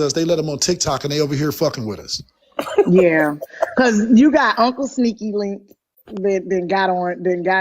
us. They let them on TikTok and they over here fucking with us. Yeah, because you got Uncle Sneaky Link that then got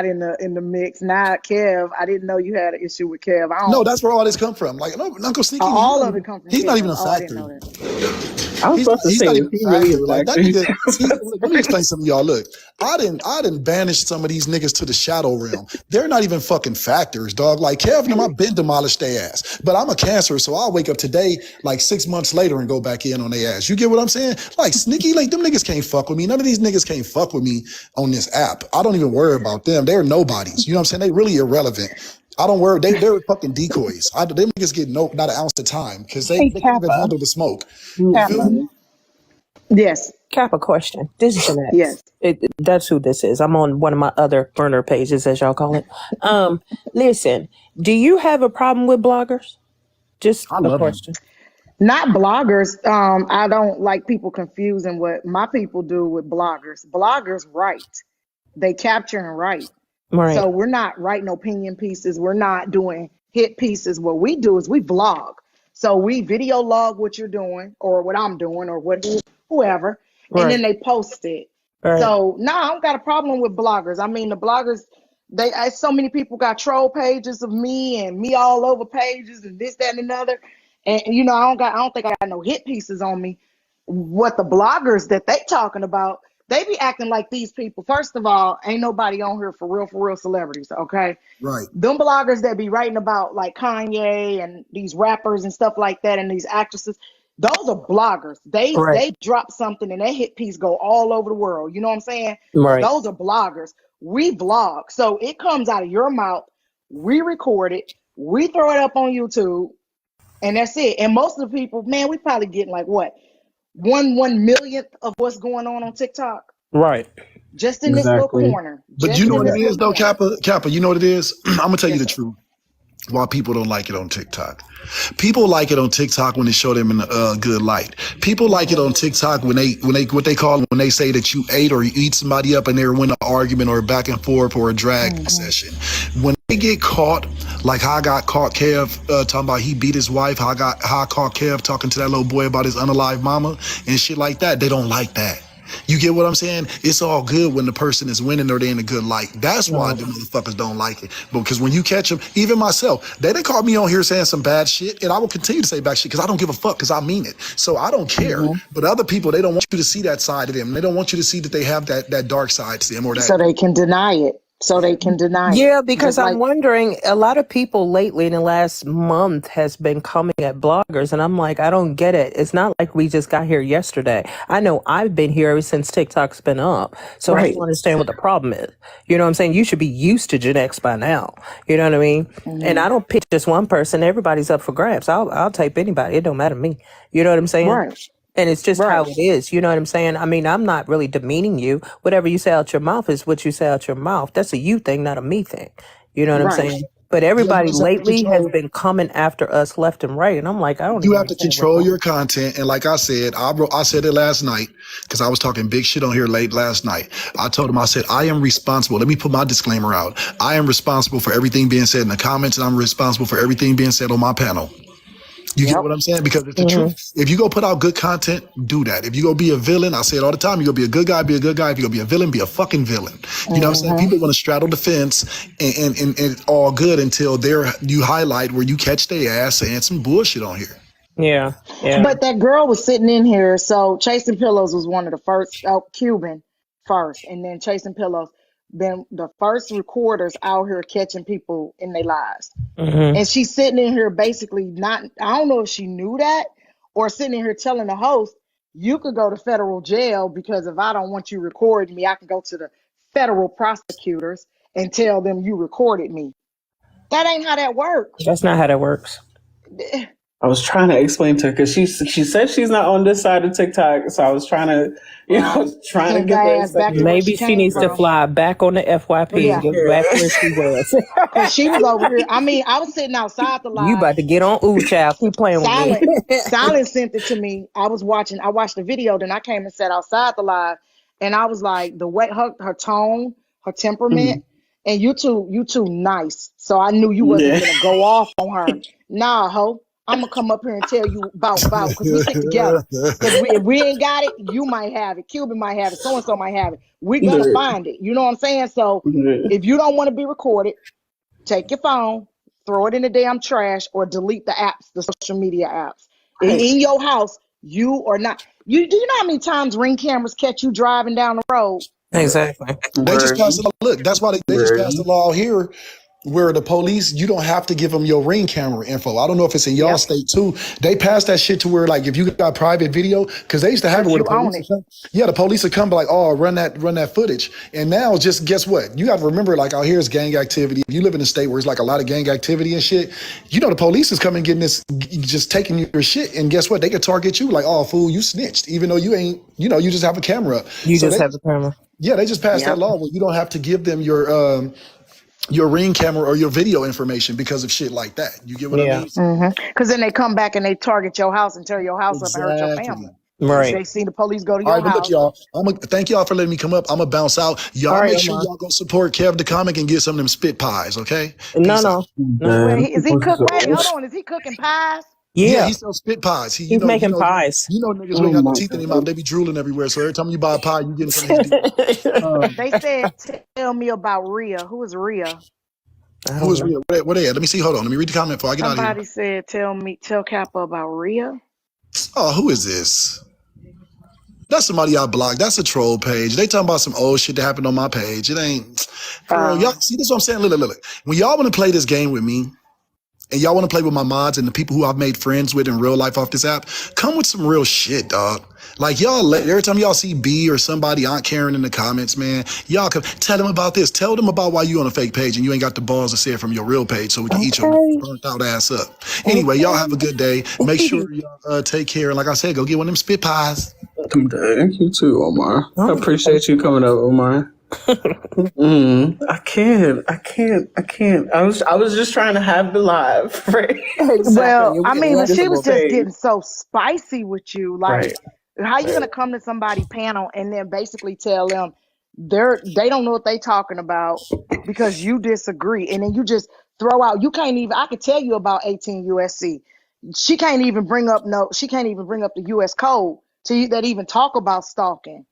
in the mix. Now Kev, I didn't know you had an issue with Kev. No, that's where all this come from. Like, no, Uncle Sneaky, all of it come from he's Kev. not even a I didn't factor. know that. I was supposed to He's say, not is even he a really factor. an Like, that actor? nigga, see, let me explain something to y'all. Look, I didn't banish some of these niggas to the shadow realm. They're not even fucking factors, dog. Like, Kevin, I've been demolished their ass. But I'm a cancer, so I'll wake up today, like 6 months later, and go back in on their ass. You get what I'm saying? Like, Sneaky, like, them niggas can't fuck with me. None of these niggas can't fuck with me on this app. I don't even worry about them. They're nobodies. You know what I'm saying? They really irrelevant. I don't worry. They're fucking decoys. Them niggas get not an ounce of time because they Hey, can't even Kappa. handle the smoke. You feel Kappa. me? Yes. Kappa question. This is Jeanette. Yes. That's who this is. I'm on one of my other burner pages, as y'all call it. Listen, do you have a problem with bloggers? Just I a love them. question. Not bloggers. I don't like people confusing what my people do with bloggers. Bloggers write. They capture and write. Right. So we're not writing opinion pieces. We're not doing hit pieces. What we do is we vlog. So we video log what you're doing or what I'm doing or whoever, and then they post it. Right. So I don't got a problem with bloggers. I mean, the bloggers, so many people got troll pages of me and me all over pages and this, that, and another. And I don't think I got no hit pieces on me. What the bloggers that they talking about, they be acting like these people. First of all, ain't nobody on here for real celebrities, okay? Right. Them bloggers that be writing about like Kanye and these rappers and stuff like that and these actresses, those are bloggers. They drop something and that hit piece go all over the world. You know what I'm saying? Right. Those are bloggers. We vlog. So it comes out of your mouth. We record it. We throw it up on YouTube. And that's it. And most of the people, man, we probably getting like what? 1/1,000,000th of what's going on TikTok. Right. Just in this little corner. But you know what it is though, Kappa, you know what it is? I'm gonna tell you the truth. Why people don't like it on TikTok. People like it on TikTok when they show them in a good light. People like it on TikTok when they say that you ate or you eat somebody up and they're in an argument or a back and forth or a drag session. When they get caught, like how I got caught Kev talking about he beat his wife, how I caught Kev talking to that little boy about his unalive mama and shit like that, they don't like that. You get what I'm saying? It's all good when the person is winning or they're in a good light. That's why the motherfuckers don't like it. Because when you catch them, even myself, they didn't call me on here saying some bad shit, and I will continue to say bad shit because I don't give a fuck because I mean it. So I don't care. But other people, they don't want you to see that side of them. They don't want you to see that they have that dark side to them or that. So they can deny it. Yeah, because I'm wondering, a lot of people lately in the last month has been coming at bloggers, and I'm like, I don't get it. It's not like we just got here yesterday. I know I've been here ever since TikTok's been up, so I don't understand what the problem is. You know what I'm saying? You should be used to Gen X by now. You know what I mean? And I don't pick just one person. Everybody's up for grabs. I'll type anybody. It don't matter to me. You know what I'm saying? Right. And it's just how it is. You know what I'm saying? I mean, I'm not really demeaning you. Whatever you say out your mouth is what you say out your mouth. That's a you thing, not a me thing. You know what I'm saying? But everybody lately has been coming after us left and right. And I'm like, I don't You have to control your content. And like I said, I said it last night because I was talking big shit on here late last night. I told him, I said, I am responsible. Let me put my disclaimer out. I am responsible for everything being said in the comments, and I'm responsible for everything being said on my panel. You get what I'm saying? Because it's the truth. If you go put out good content, do that. If you go be a villain, I say it all the time, you go be a good guy, be a good guy. If you go be a villain, be a fucking villain. You know what I'm saying? People want to straddle the fence and it's all good until you highlight where you catch their ass saying some bullshit on here. Yeah. But that girl was sitting in here. So Chasingpillows was one of the first, Cuban first, and then Chasingpillows, been the first recorders out here catching people in their lives. And she's sitting in here basically I don't know if she knew that or sitting in here telling the host, you could go to federal jail because if I don't want you recording me, I can go to the federal prosecutors and tell them you recorded me. That ain't how that works. That's not how that works. I was trying to explain to her because she said she's not on this side of TikTok, so I was trying to, trying to get ass back to maybe she needs to fly back on the FYP and get back where she was. Because she was over here. I mean, I was sitting outside the live. You about to get on Ooh Child. Keep playing with me. Silent sent it to me. I watched the video, then I came and sat outside the live, and I was like, the way her tone, her temperament, and you too nice. So I knew you wasn't gonna go off on her. Nah, ho. I'm gonna come up here and tell you about because we stick together. Because if we ain't got it, you might have it. Cuban might have it. So and so might have it. We're gonna find it. You know what I'm saying? So if you don't want to be recorded, take your phone, throw it in the damn trash, or delete the apps, the social media apps. In your house, you or not. You do you know how many times Ring cameras catch you driving down the road? Exactly. They just passed it. Look, that's why they just passed the law here, where the police, you don't have to give them your Ring camera info. I don't know if it's in y'all state too. They passed that shit to where, like, if you got private video, because they used to have it where the police would come. Yeah, the police would come, be like, oh, run that footage. And now, just guess what? You got to remember, like, out here is gang activity. If you live in a state where it's like a lot of gang activity and shit, you know the police is coming getting this, just taking your shit. And guess what? They could target you like, oh, fool, you snitched, even though you ain't. You know, you just have a camera up. You just have a camera. Yeah, they just passed that law where you don't have to give them your Ring camera or your video information because of shit like that. You get what I mean? Because then they come back and they target your house and tear your house up and hurt your family. Right. They see the police go to All your right, house. but look, y'all. Thank y'all for letting me come up. I'm gonna bounce out. Y'all make sure y'all go support Kev the comic and get some of them spit pies, okay? No. Is he cooking? Wait, hold on. Is he cooking pies? Yeah, he sells spit pies. He's making pies. You know niggas ain't got no teeth in their mouth. They be drooling everywhere. So every time you buy a pie, you getting some of his They said, tell me about Rhea. Who is Rhea? Who is Rhea? Where they at? Let me see. Hold on. Let me read the comment before I get out of here. Somebody said, tell Kappa about Rhea. Oh, who is this? That's somebody I blocked. That's a troll page. They talking about some old shit that happened on my page. It ain't. Girl, y'all see this is what I'm saying? Look. When y'all want to play this game with me, and y'all want to play with my mods and the people who I've made friends with in real life off this app, come with some real shit, dog. Like, y'all, every time y'all see B or somebody, Aunt Karen in the comments, man, y'all come tell them about this. Tell them about why you on a fake page and you ain't got the balls to say it from your real page so we can eat your burnt out ass up. Anyway, y'all have a good day. Make sure y'all take care. And like I said, go get one of them spit pies. Thank you too, Omar. I appreciate you coming up, Omar. I can't. I was just trying to have the live. Right? Exactly. Well, I mean, she was just getting so spicy with you. Like, how you gonna come to somebody's panel and then basically tell them they don't know what they talking about because you disagree, and then you just throw out. You can't even. I could tell you about 18 USC. She can't even bring up the U.S. code that even talk about stalking.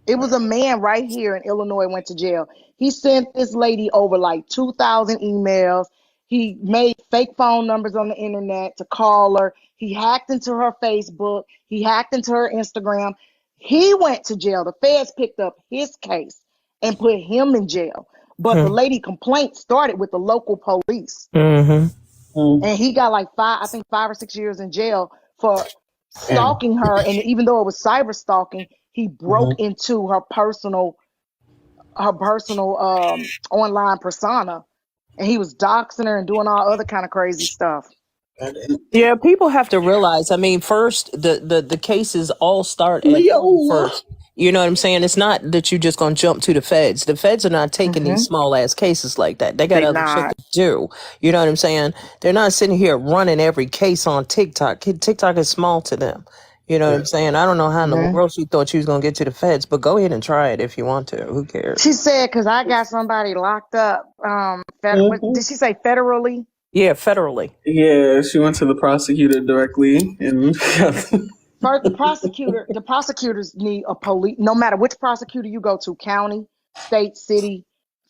It was a man right here in Illinois went to jail. He sent this lady over like 2,000 emails. He made fake phone numbers on the internet to call her. He hacked into her Facebook. He hacked into her Instagram. He went to jail. The feds picked up his case and put him in jail. But the lady complaint started with the local police. And he got like 5 or 6 years in jail for stalking her. And even though it was cyber stalking, he broke into her personal online persona, and he was doxing her and doing all other kind of crazy stuff. Yeah, people have to realize. I mean, first the cases all start at home first. You know what I'm saying? It's not that you're just gonna jump to the feds. The feds are not taking these small ass cases like that. They got other shit to do. You know what I'm saying? They're not sitting here running every case on TikTok. TikTok is small to them. You know what I'm saying? I don't know how in the world she thought she was going to get to the feds, but go ahead and try it if you want to. Who cares? She said, because I got somebody locked up. Did she say federally? Yeah, federally. Yeah, she went to the prosecutor directly. And First, the prosecutors need a police, no matter which prosecutor you go to, county, state, city,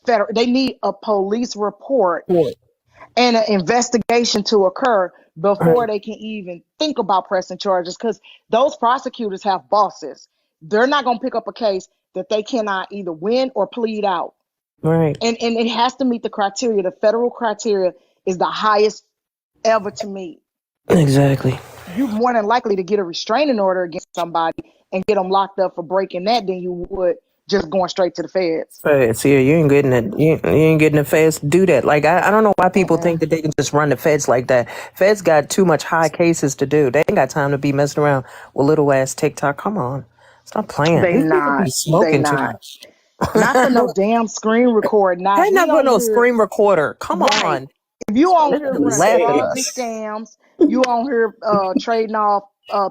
federal, they need a police report and an investigation to occur before they can even think about pressing charges, because those prosecutors have bosses. They're not going to pick up a case that they cannot either win or plead out. Right. And it has to meet the criteria. The federal criteria is the highest ever to meet. Exactly. You're more than likely to get a restraining order against somebody and get them locked up for breaking that than you would just going straight to the feds. Feds, yeah, you ain't getting it. You ain't getting the feds to do that. Like, I don't know why people think that they can just run the feds like that. Feds got too much high cases to do. They ain't got time to be messing around with little ass TikTok. Come on, stop playing. They These people not. be smoking They too not. much. Not for no damn screen record. Not Ain't not for no screen recorder. Come on. If you on here running Laugh at frauds and us. scams, you on here trading off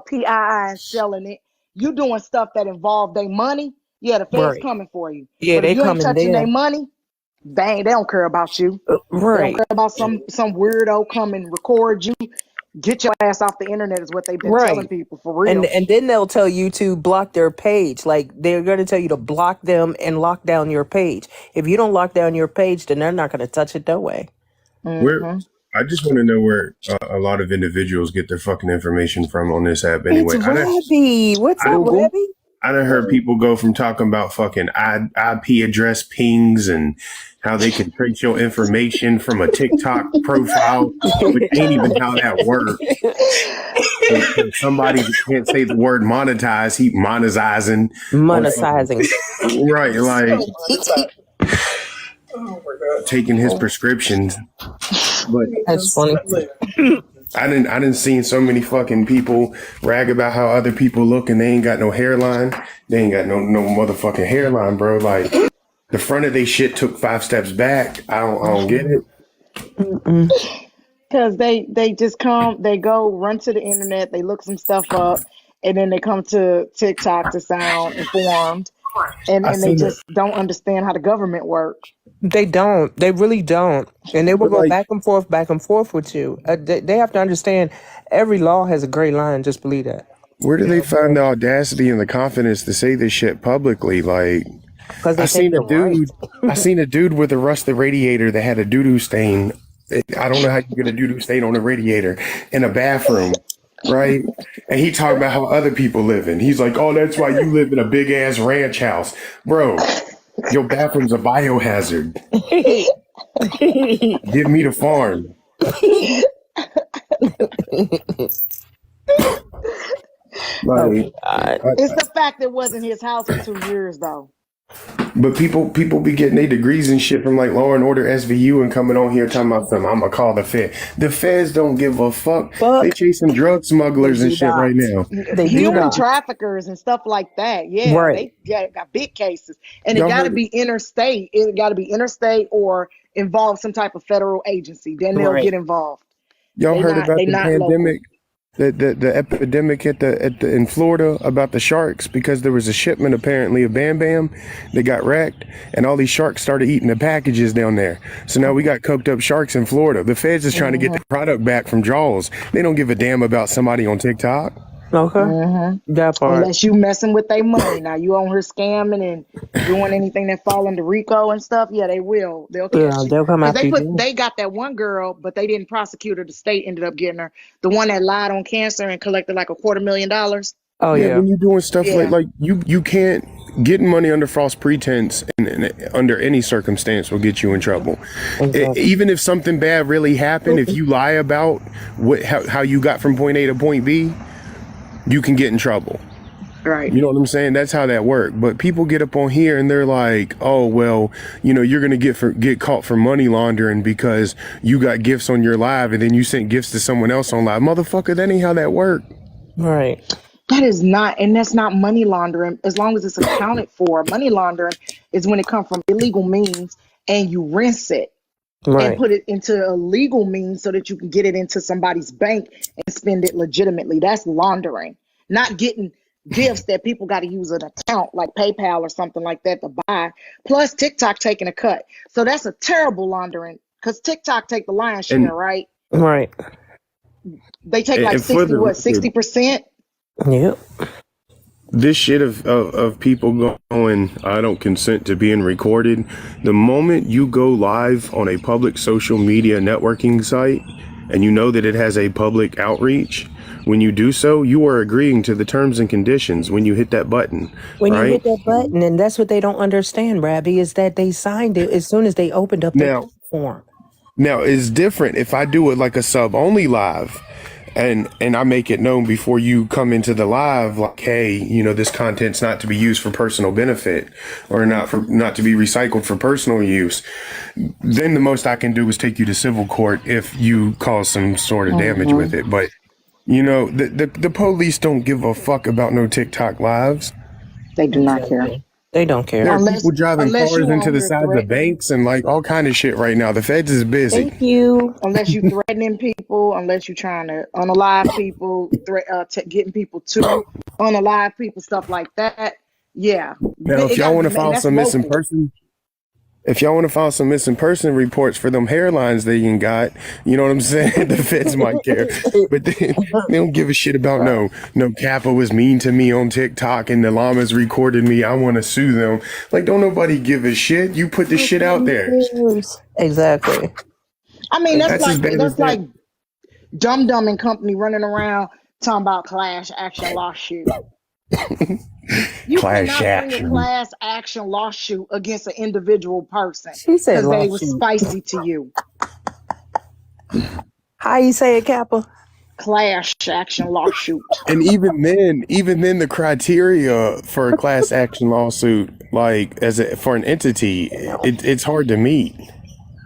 PII and selling it, you doing stuff that involve their money, yeah, the feds coming for you. Yeah, but they if you ain't coming touching there. their money, they don't care about you. They don't Right. care about some weirdo come and record you get your ass off the internet is what they've been telling Right. people for real. And then they'll tell you to block their page. Like they're going to tell you to block them and lock down your page. If you don't lock down your page, then they're not going to touch it that way. Where I just want to know where a lot of individuals get their fucking information from on this app. Anyway, It's Rabby. What's up, Google? Rabby? I done heard people go from talking about fucking IP address pings and how they can trace your information from a TikTok profile, which ain't even how that works. And somebody who can't say the word monetize, he monetizing. Monetizing. Right, like taking his prescriptions. But That's funny. I didn't seen so many fucking people rag about how other people look and they ain't got no hairline. They ain't got no motherfucking hairline, bro. Like the front of they shit took 5 steps back. I don't get it. Because they just they go run to the internet, they look some stuff up, and then they come to TikTok to sound informed, and they just don't understand how the government works. They don't. They really don't. And they will But go like, back and forth with you. They have to understand every law has a gray line. Just believe that. where do they find the audacity and the confidence to say this shit publicly? Like, Because they I think seen a dude with a rusted radiator that had a doo-doo stain. I don't know how you get a doo-doo stain on a radiator in a bathroom, right? And he talking about how other people living. He's like, oh, that's why you live in a big ass ranch house, bro. Your bathroom's a biohazard. Give me the farm. Like, It's the fact that it wasn't his house for 2 years, though. but people be getting their degrees and shit from like Law and Order SVU and coming on here talking about them. I'm gonna call the Fed. The Feds don't give a fuck. They chasing drug smugglers and shit right now. Human traffickers and stuff like that. Yeah, Right. they got big cases, and it got to be interstate. It got to be interstate or involve some type of federal agency. Then they'll get involved. Y'all They heard not- about they the not pandemic, the epidemic in Florida about the sharks because there was a shipment apparently of Bam Bam that got wrecked and all these sharks started eating the packages down there. So now we got coked up sharks in Florida. The feds is trying to get the product back from Jaws. They don't give a damn about somebody on TikTok. Okay. That part. Unless you messing with their money. Now you on her scamming and doing anything that fall under RICO and stuff. Yeah, they will. They'll catch you. They'll come 'Cause after you. they got that one girl, but they didn't prosecute her. The state ended up getting her. The one that lied on cancer and collected like $250,000. Oh yeah. When you're doing stuff like you can't getting money under false pretense and under any circumstance will get you in trouble. Exactly. Even if something bad really happened, if you lie about how you got from point A to point B, you can get in trouble. Right. You know what I'm saying? That's how that works. But people get up on here and they're like, oh, well, you know, you're going to get caught for money laundering because you got gifts on your live and then you sent gifts to someone else on live. Motherfucker, that ain't how that works. Right. That is not, and that's not money laundering as long as it's accounted for. Money laundering is when it comes from illegal means and you rinse it and put it into a legal means so that you can get it into somebody's bank and spend it legitimately. That's laundering, not getting gifts that people got to use an account like PayPal or something like that to buy. Plus TikTok taking a cut. So that's a terrible laundering because TikTok take the lion's share, right? Right. They take like 60%? Yep. This shit of people going, I don't consent to being recorded. The moment you go live on a public social media networking site and you know that it has a public outreach, when you do so, you are agreeing to the terms and conditions when you hit that button. When right? you hit that button, and that's what they don't understand, Rabbi, is that they signed it as soon as they opened up their platform. Now, it's different if I do it like a sub-only live. And I make it known before you come into the live, like, hey, you know, this content's not to be used for personal benefit or not to be recycled for personal use. Then the most I can do is take you to civil court if you cause some sort of damage with it. But, you know, the police don't give a fuck about no TikTok lives. They do not care. They don't care. There are people driving cars into the sides of banks and like all kind of shit right now. The feds is busy. Thank you. Unless you threatening people, unless you're trying to unalive people, getting people to unalive people, stuff like that. Yeah. Now, if y'all want to file some missing person, If y'all want to file some missing person reports for them hairlines that you got, you know what I'm saying? The feds might care, but they don't give a shit about no Kappa was mean to me on TikTok and the llamas recorded me. I want to sue them. Like, don't nobody give a shit. You put the shit out there. Exactly. I mean, That's as bad as like that. Dum Dum and company running around talking about class action lawsuit. You Class cannot bring a action. class action lawsuit against an individual person She said because they was lawsuit. spicy to you. How you say it, Kappa? Class action lawsuit. And even then, the criteria for a class action lawsuit, like for an entity, it's hard to meet.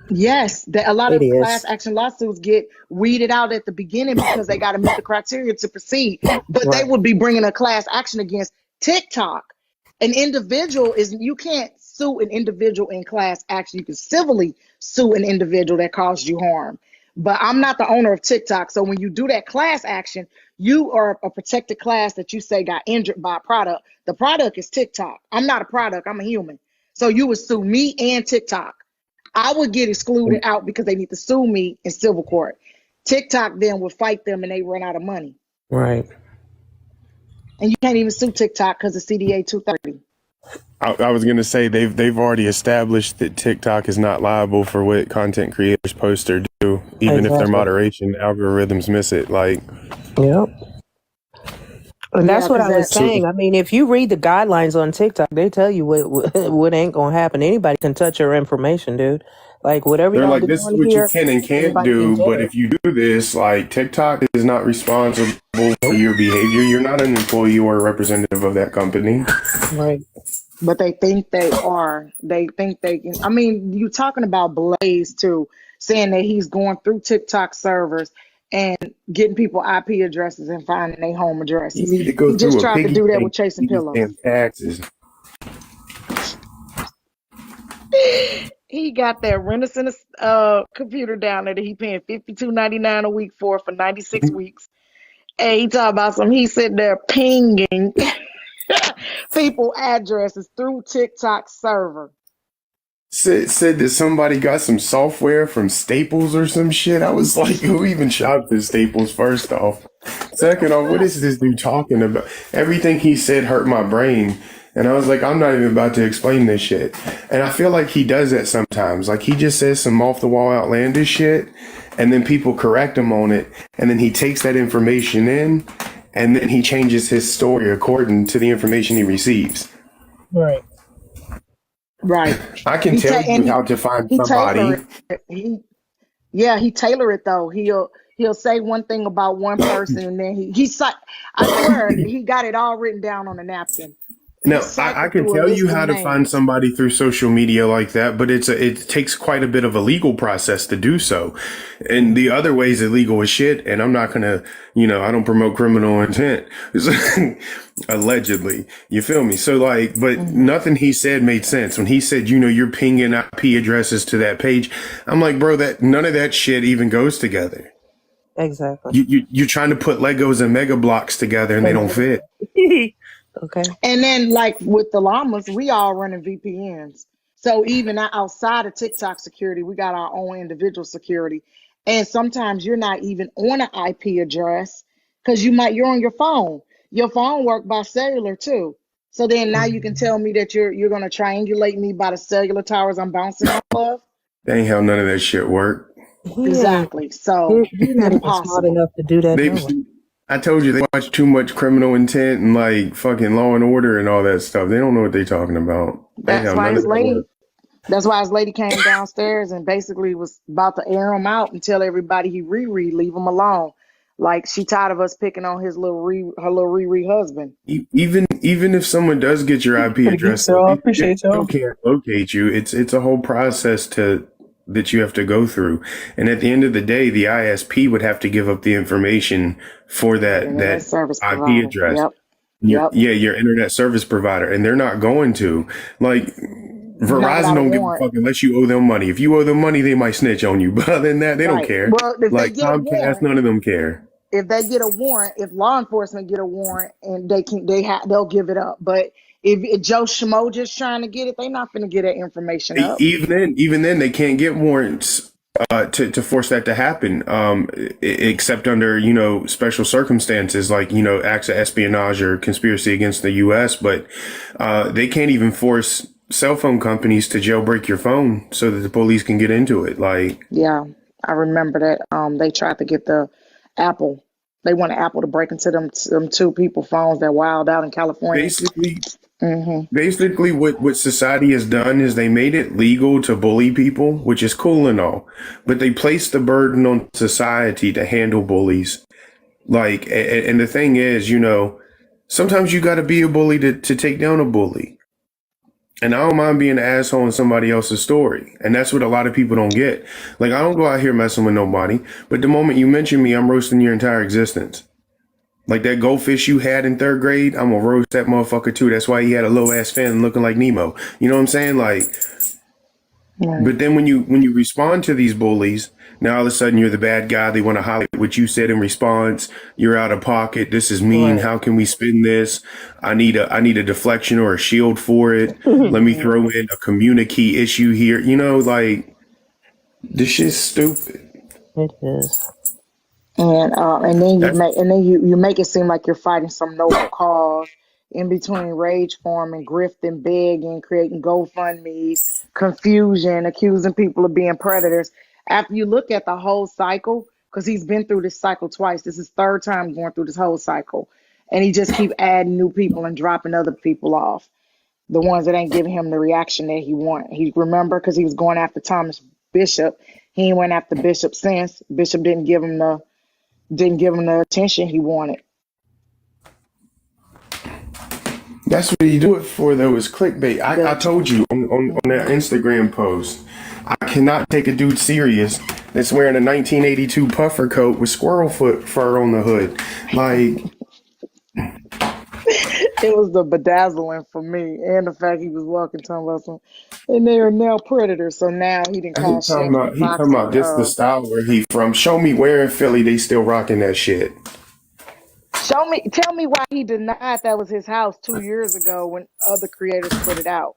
Yes, a lot It of class is. action lawsuits get weeded out at the beginning because they got to meet the criteria to proceed. But they Right. would be bringing a class action against TikTok. An individual you can't sue an individual in class action. You can civilly sue an individual that caused you harm. But I'm not the owner of TikTok. So when you do that class action, you are a protected class that you say got injured by a product. The product is TikTok. I'm not a product, I'm a human. So you would sue me and TikTok. I would get excluded out because they need to sue me in civil court. TikTok then would fight them and they run out of money. Right. And you can't even sue TikTok because of CDA 230. I was gonna say they've already established that TikTok is not liable for what content creators post or do, even if their Exactly. moderation algorithms miss it. Like, Yep. And that's Yeah, what because I was that saying. I mean, if you read the guidelines on TikTok, they tell you what ain't gonna happen. Anybody can touch your information, dude. Like whatever they're y'all like, do this is on what you here, can and can't anybody can do, do but it. if you do this, like, TikTok is not responsible for your behavior. You're not an employee or a representative of that company. Right. but they think they are. They think they can. I mean, you talking about Blaze too, saying that he's going through TikTok servers and getting people IP addresses and finding their home You addresses. need to go He just through a tried to piggy do that bank with Chasing to these Pillows. damn taxes. He got that Renaissance computer down there that he paying $52.99 a week for 96 weeks. And he talking about some. He sitting there pinging people addresses through TikTok server. Said that somebody got some software from Staples or some shit. I was like, who even shopped at Staples, first off? Second off, what is this dude talking about? Everything he said hurt my brain. And I was like, I'm not even about to explain this shit. And I feel like he does that sometimes. Like, he just says some off the wall outlandish shit, and then people correct him on it. And then he takes that information in, and then he changes his story according to the information he receives. Right. Right. I can tell you how to find He somebody. tailor it. He tailor it though. He'll say one thing about one person and then I swear he got it all written down on a napkin. He Now, I cycled can through a tell you list of how to find names. somebody through social media like that, but it takes quite a bit of a legal process to do so. And the other way is illegal as shit. And I'm not gonna, I don't promote criminal intent, allegedly. You feel me? So like, but nothing he said made sense when he said, you're pinging IP addresses to that page. I'm like, bro, that none of that shit even goes together. Exactly. You're trying to put Legos and Mega Blocks together and they don't fit. Okay. And then like with the llamas, we all running VPNs. So even outside of TikTok security, we got our own individual security. And sometimes you're not even on an IP address because you're on your phone. Your phone work by cellular too. So then now you can tell me that you're gonna triangulate me by the cellular towers I'm bouncing off of. That ain't how none of that shit work. He ain't. Exactly. So You're not even smart impossible. enough to do that. They, No way. I told you they watch too much Criminal Intent and like fucking Law and Order and all that stuff. They don't know what they're talking about. They That's have why none of his that lady work. That's why his lady came downstairs and basically was about to air him out and tell everybody leave him alone. Like she tired of us picking on his her little Riri husband. Even if someone does get your IP Pretty good, address, so though, I they appreciate y'all. still can't locate you. It's a whole process that you have to go through. And at the end of the day, the ISP would have to give up the information for that Internet service IP provider. address. Yep. Your internet service provider, and they're not going to. Like, Not Verizon without a don't give a warrant. fuck unless you owe them money. If you owe them money, they might snitch on you. But other than that, they don't Right. care. Well, if they Like get a Comcast, warrant, none of them care. if they get a warrant, if law enforcement get a warrant, and they'll give it up. But if Joe Schmo just trying to get it, they're not going to get that information up. Even then, they can't get warrants to force that to happen, except under, special circumstances like, acts of espionage or conspiracy against the U.S. But they can't even force cell phone companies to jailbreak your phone so that the police can get into it. Like, yeah, I remember that. They tried to get the Apple. They wanted Apple to break into them two people phones that wild out in California. Basically, what society has done is they made it legal to bully people, which is cool and all, but they placed the burden on society to handle bullies. Like, and the thing is, sometimes you got to be a bully to take down a bully. And I don't mind being an asshole in somebody else's story. And that's what a lot of people don't get. Like, I don't go out here messing with nobody, but the moment you mention me, I'm roasting your entire existence. Like that goldfish you had in 3rd grade, I'm gonna roast that motherfucker too. That's why he had a low ass fin looking like Nemo. You know what I'm saying? Like, but then when you respond to these bullies, now all of a sudden you're the bad guy. They want to highlight what you said in response. You're out of pocket. This is mean. How can we spin this? I need a deflection or a shield for it. Let me throw in a communique issue here. Like, this shit's stupid. It is. And then you make it seem like you're fighting some noble cause in between rage farming, grifting, begging, creating GoFundMe's, confusion, accusing people of being predators. After you look at the whole cycle, because he's been through this cycle twice. This is 3rd time going through this whole cycle, and he just keep adding new people and dropping other people off, the ones that ain't giving him the reaction that he want. He remember because he was going after Thomas Bishop. He ain't went after Bishop since. Bishop didn't give him the attention he wanted. That's what you do it for, though, is clickbait. I told you on that Instagram post, I cannot take a dude serious that's wearing a 1982 puffer coat with squirrel foot fur on the hood. Like, it was the bedazzling for me, and the fact he was walking talking about some, and they are now predators. So now he didn't call shit. He talking about this the style where he from. Show me where in Philly they still rocking that shit. Tell me why he denied that was his house 2 years ago when other creators put it out.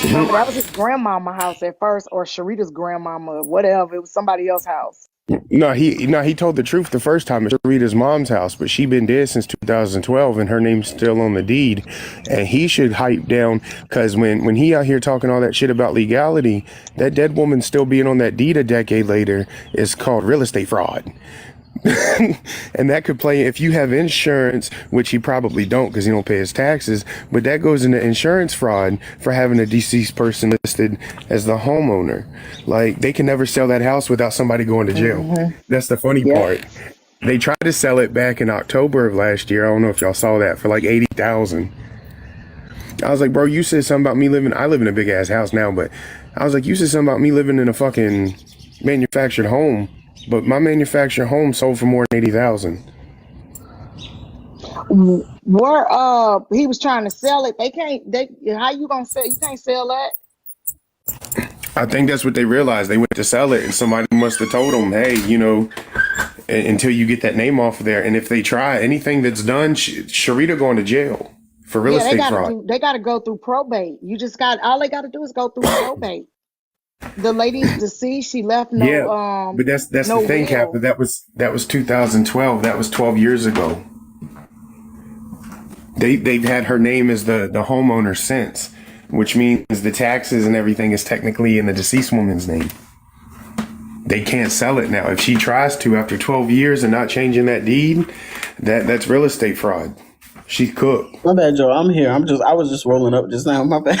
Remember, that was his grandmama house at first, or Sharita's grandmama, whatever. It was somebody else's house. No, he told the truth the first time. It's Rita's mom's house, but she been dead since 2012, and her name's still on the deed. And he should hype down, because when he out here talking all that shit about legality, that dead woman still being on that deed a decade later is called real estate fraud. And that could play if you have insurance, which he probably don't because he don't pay his taxes, but that goes into insurance fraud for having a deceased person listed as the homeowner. Like, they can never sell that house without somebody going to jail. That's the funny part. They tried to sell it back in October of last year. I don't know if y'all saw that, for like $80,000. I was like, bro, you said something about me I live in a big ass house now, but I was like, you said something about me living in a fucking manufactured home. But my manufactured home sold for more than $80,000. Where he was trying to sell it, how you gonna sell? You can't sell that. I think that's what they realized. They went to sell it, and somebody must have told them, hey, until you get that name off of there, and if they try anything that's done, Sharita going to jail for real estate fraud. They got to go through probate. All they got to do is go through probate. The lady's deceased. She left no. But that's no the thing, will. Kappa. That was 2012. That was 12 years ago. They've had her name as the homeowner since, which means the taxes and everything is technically in the deceased woman's name. They can't sell it now. If she tries to after 12 years and not changing that deed, that's real estate fraud. She's cooked. My bad, Joe. I'm here. I was just rolling up just now. My bad.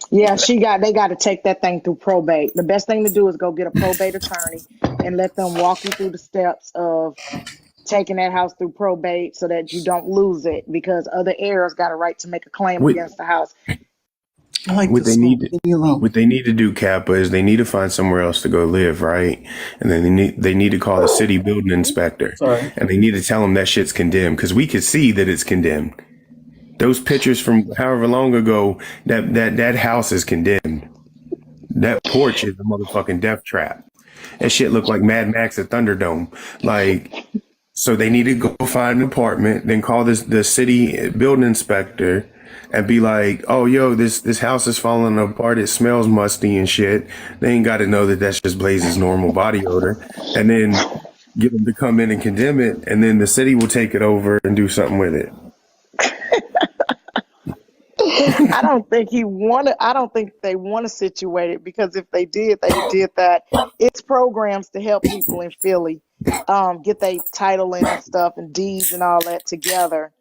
Yeah, they got to take that thing through probate. The best thing to do is go get a probate attorney and let them walk you through the steps of taking that house through probate so that you don't lose it, because other heirs got a right to make a claim against the house. What they need to do, Kappa, is they need to find somewhere else to go live, right? And then they need to call the city building inspector. Sorry. And they need to tell them that shit's condemned, because we could see that it's condemned. Those pictures from however long ago, that house is condemned. That porch is a motherfucking death trap. That shit looked like Mad Max at Thunderdome. Like, so they need to go find an apartment, then call the city building inspector and be like, "Oh, yo, this house is falling apart. It smells musty and shit." They ain't got to know that that's just Blaze's normal body odor, and then get them to come in and condemn it, and then the city will take it over and do something with it. I don't think I don't think they want to situate it, because if they did that. It's programs to help people in Philly get their title in and stuff and deeds and all that together.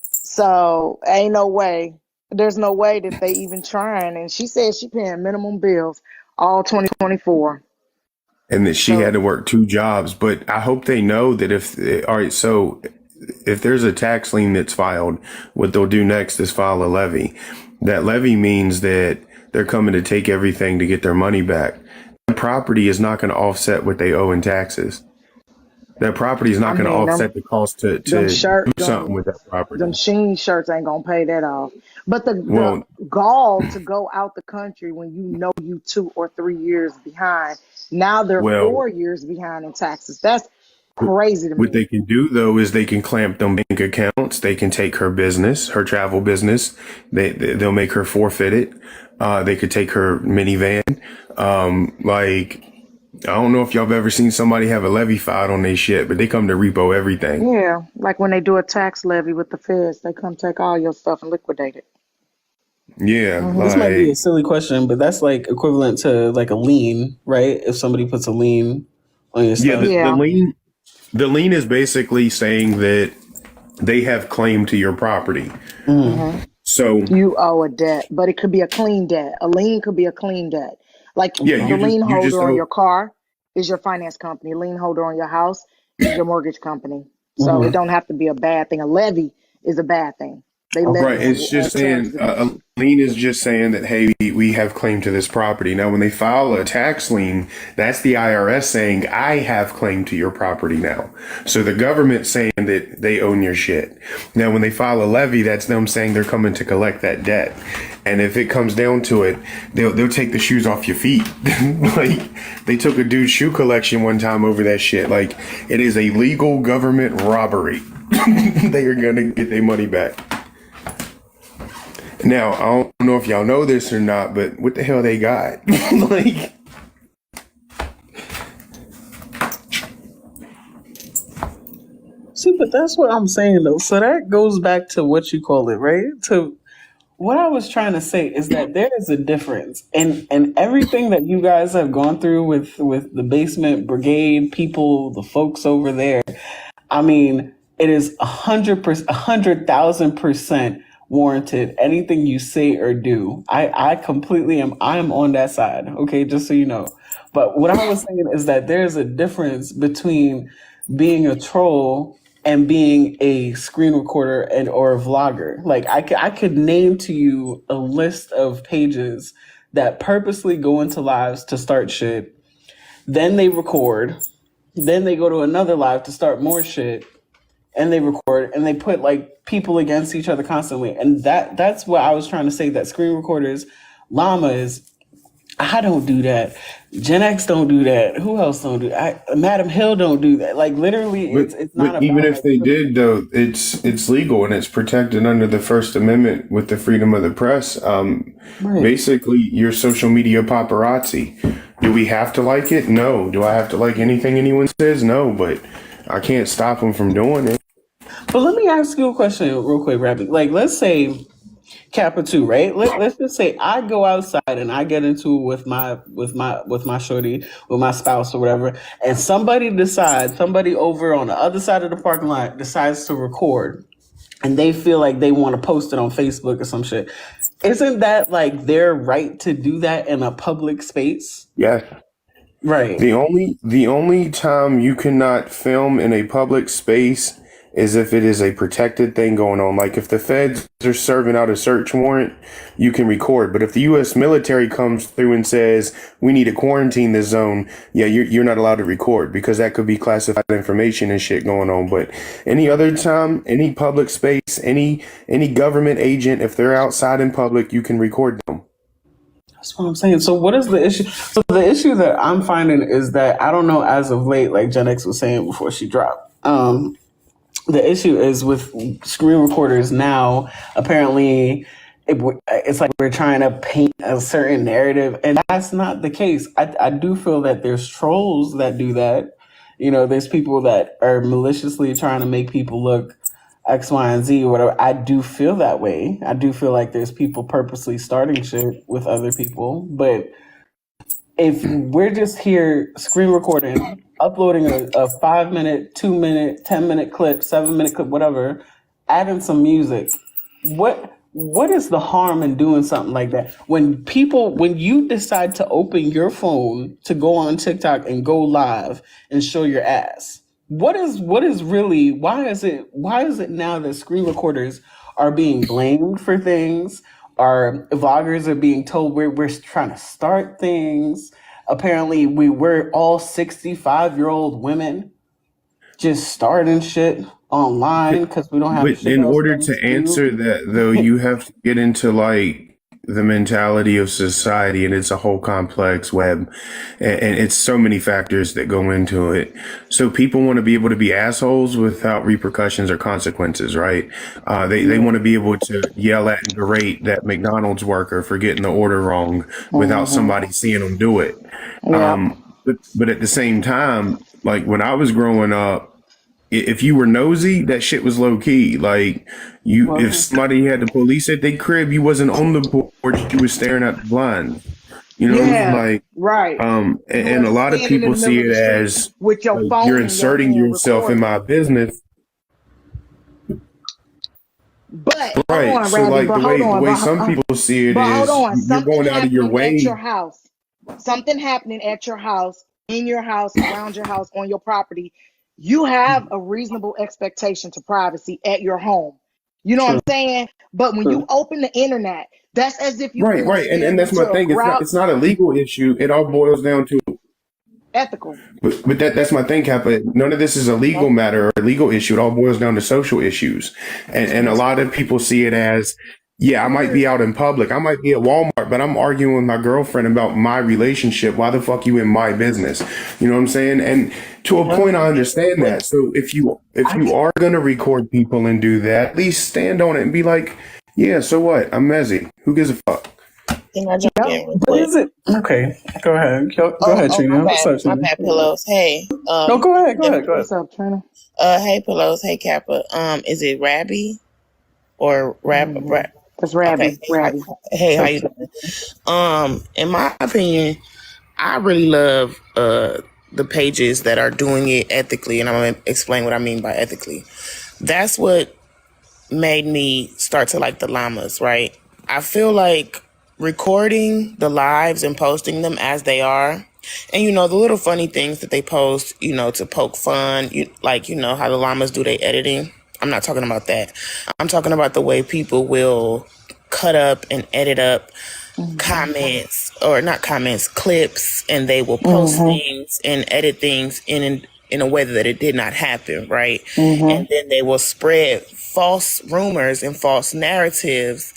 So ain't no way. There's no way that they even trying. And she said she paying minimum bills all 2024. And that she had to work 2 jobs. But I hope they know that all right, so if there's a tax lien that's filed, what they'll do next is file a levy. That levy means that they're coming to take everything to get their money back. The property is not going to offset what they owe in taxes. That property is not going to offset the cost to do something with that property. Them Sheen shirts ain't going to pay that off. But the gall to go out the country when you know you 2 or 3 years behind. Now they're 4 years behind in taxes. That's crazy to me. What they can do, though, is they can clamp them bank accounts. They can take her business, her travel business. They'll make her forfeit it. They could take her minivan. I don't know if y'all have ever seen somebody have a levy filed on their shit, but they come to repo everything. Yeah, like when they do a tax levy with the feds, they come take all your stuff and liquidate it. Yeah. This might be a silly question, but that's like equivalent to like a lien, right? If somebody puts a lien on your stuff. The lien is basically saying that they have claim to your property. Mm-hmm. So you owe a debt, but it could be a clean debt. A lien could be a clean debt. Like the lien holder on your car is your finance company. Lien holder on your house is your mortgage company. So it don't have to be a bad thing. A levy is a bad thing. Right. It's just saying a lien is just saying that, hey, we have claim to this property. Now, when they file a tax lien, that's the IRS saying, I have claim to your property now. So the government saying that they own your shit. Now, when they file a levy, that's them saying they're coming to collect that debt. And if it comes down to it, they'll take the shoes off your feet. Like, they took a dude's shoe collection one time over that shit. Like, it is a legal government robbery. They are going to get their money back. Now, I don't know if y'all know this or not, but what the hell they got? Like, see, but that's what I'm saying, though. So that goes back to what you call it, right? To what I was trying to say is that there is a difference, and everything that you guys have gone through with the basement brigade people, the folks over there. I mean, it is 100,000% warranted. Anything you say or do, I completely am. I'm on that side. Okay, just so you know. But what I was saying is that there's a difference between being a troll and being a screen recorder or a vlogger. Like I could name to you a list of pages that purposely go into lives to start shit. Then they record. Then they go to another live to start more shit. And they record and they put like people against each other constantly. And that's what I was trying to say, that screen recorders, llamas, I don't do that. Gen X don't do that. Who else don't do that? Madam Hill don't do that. Like literally, it's not about. Even if they did, though, it's legal and it's protected under the First Amendment with the freedom of the press. Right. Basically, your social media paparazzi. Do we have to like it? No. Do I have to like anything anyone says? No. But I can't stop them from doing it. But let me ask you a question real quick, Rabbit. Like, let's say Kappa 2, right? Let's just say I go outside and I get into it with my shorty, with my spouse or whatever, and somebody over on the other side of the parking lot decides to record, and they feel like they want to post it on Facebook or some shit. Isn't that like their right to do that in a public space? Yeah. Right. The only time you cannot film in a public space is if it is a protected thing going on. Like if the feds are serving out a search warrant, you can record. But if the U.S. military comes through and says, we need to quarantine this zone, yeah, you're not allowed to record because that could be classified information and shit going on. But any other time, any public space, any government agent, if they're outside in public, you can record them. That's what I'm saying. So what is the issue? So the issue that I'm finding is that I don't know as of late, like Gen X was saying before she dropped. The issue is with screen recorders now. Apparently, it's like we're trying to paint a certain narrative, and that's not the case. I do feel that there's trolls that do that. You know, there's people that are maliciously trying to make people look X, Y, and Z or whatever. I do feel that way. I do feel like there's people purposely starting shit with other people. But if we're just here screen recording, uploading a 5 minute, 2 minute, 10 minute clip, 7 minute clip, whatever, adding some music, what is the harm in doing something like that? When you decide to open your phone to go on TikTok and go live and show your ass, what is really, why is it now that screen recorders are being blamed for things? Our vloggers are being told we're trying to start things. Apparently we're all 65-year-old women just starting shit online because we don't have But shit in else order better to to do. answer that, though, you have to get into like the mentality of society, and it's a whole complex web, and it's so many factors that go into it. So people want to be able to be assholes without repercussions or consequences, right? They want to be able to yell at and berate that McDonald's worker for getting the order wrong without somebody seeing them do it. Yeah. But at the same time, like when I was growing up, if you were nosy, that shit was low key. Like if Well, somebody had the police at their crib, you wasn't on the porch, you was staring at the blind. You know what I mean? Yeah. Like, Right. You and a wasn't lot of standing in people the see middle of it the street as with your like you're phone in your inserting hand yourself in recording. my business, But hold right? on, So Rabbit. like But hold the on. way some people see it But hold is on. you're Something going out of your happening at your way. house. Something happening at your house, in your house, around your house, on your property. You have a reasonable expectation to privacy at your home. You know what I'm true, saying? But when you true. open the internet, that's as if you Right, going right. And staring that's my into a thing. crowd. It's not a legal issue. It all boils down to Ethical. but that's my thing, Kappa. None of this is a legal Okay. matter or a legal issue. It all boils down to social issues. And a lot of people see it as, yeah, I might be out in public. I might be at Walmart, but I'm arguing with my girlfriend about my relationship. Why the fuck you in my business? You know what I'm saying? And to a point, I understand that. So if you are gonna record people and do that, at least stand on it and be like, yeah, so what? I'm messy. Who gives a fuck? Can I jump Yep. in real But quick? is it okay? Go ahead. Go Oh, ahead, oh, Trina. What's up, my Trina? bad, pillows. Hey, No, go ahead. Go if, ahead. Go ahead. What's up, Trina? hey, pillows. Hey, Kappa. Is it Rabby or Mm-hmm. That's Okay. Rabbi. Hey, Rabbi. how you doing? In my opinion, I really love the pages that are doing it ethically, and I'm gonna explain what I mean by ethically. That's what made me start to like the llamas, right? I feel like recording the lives and posting them as they are, and the little funny things that they post, to poke fun, how the llamas do their editing. I'm not talking about that. I'm talking about the way people will cut up and edit up comments, or not comments, clips, and they will post Mm-hmm. things and edit things in a way that it did not happen, right? Mm-hmm. And then they will spread false rumors and false narratives,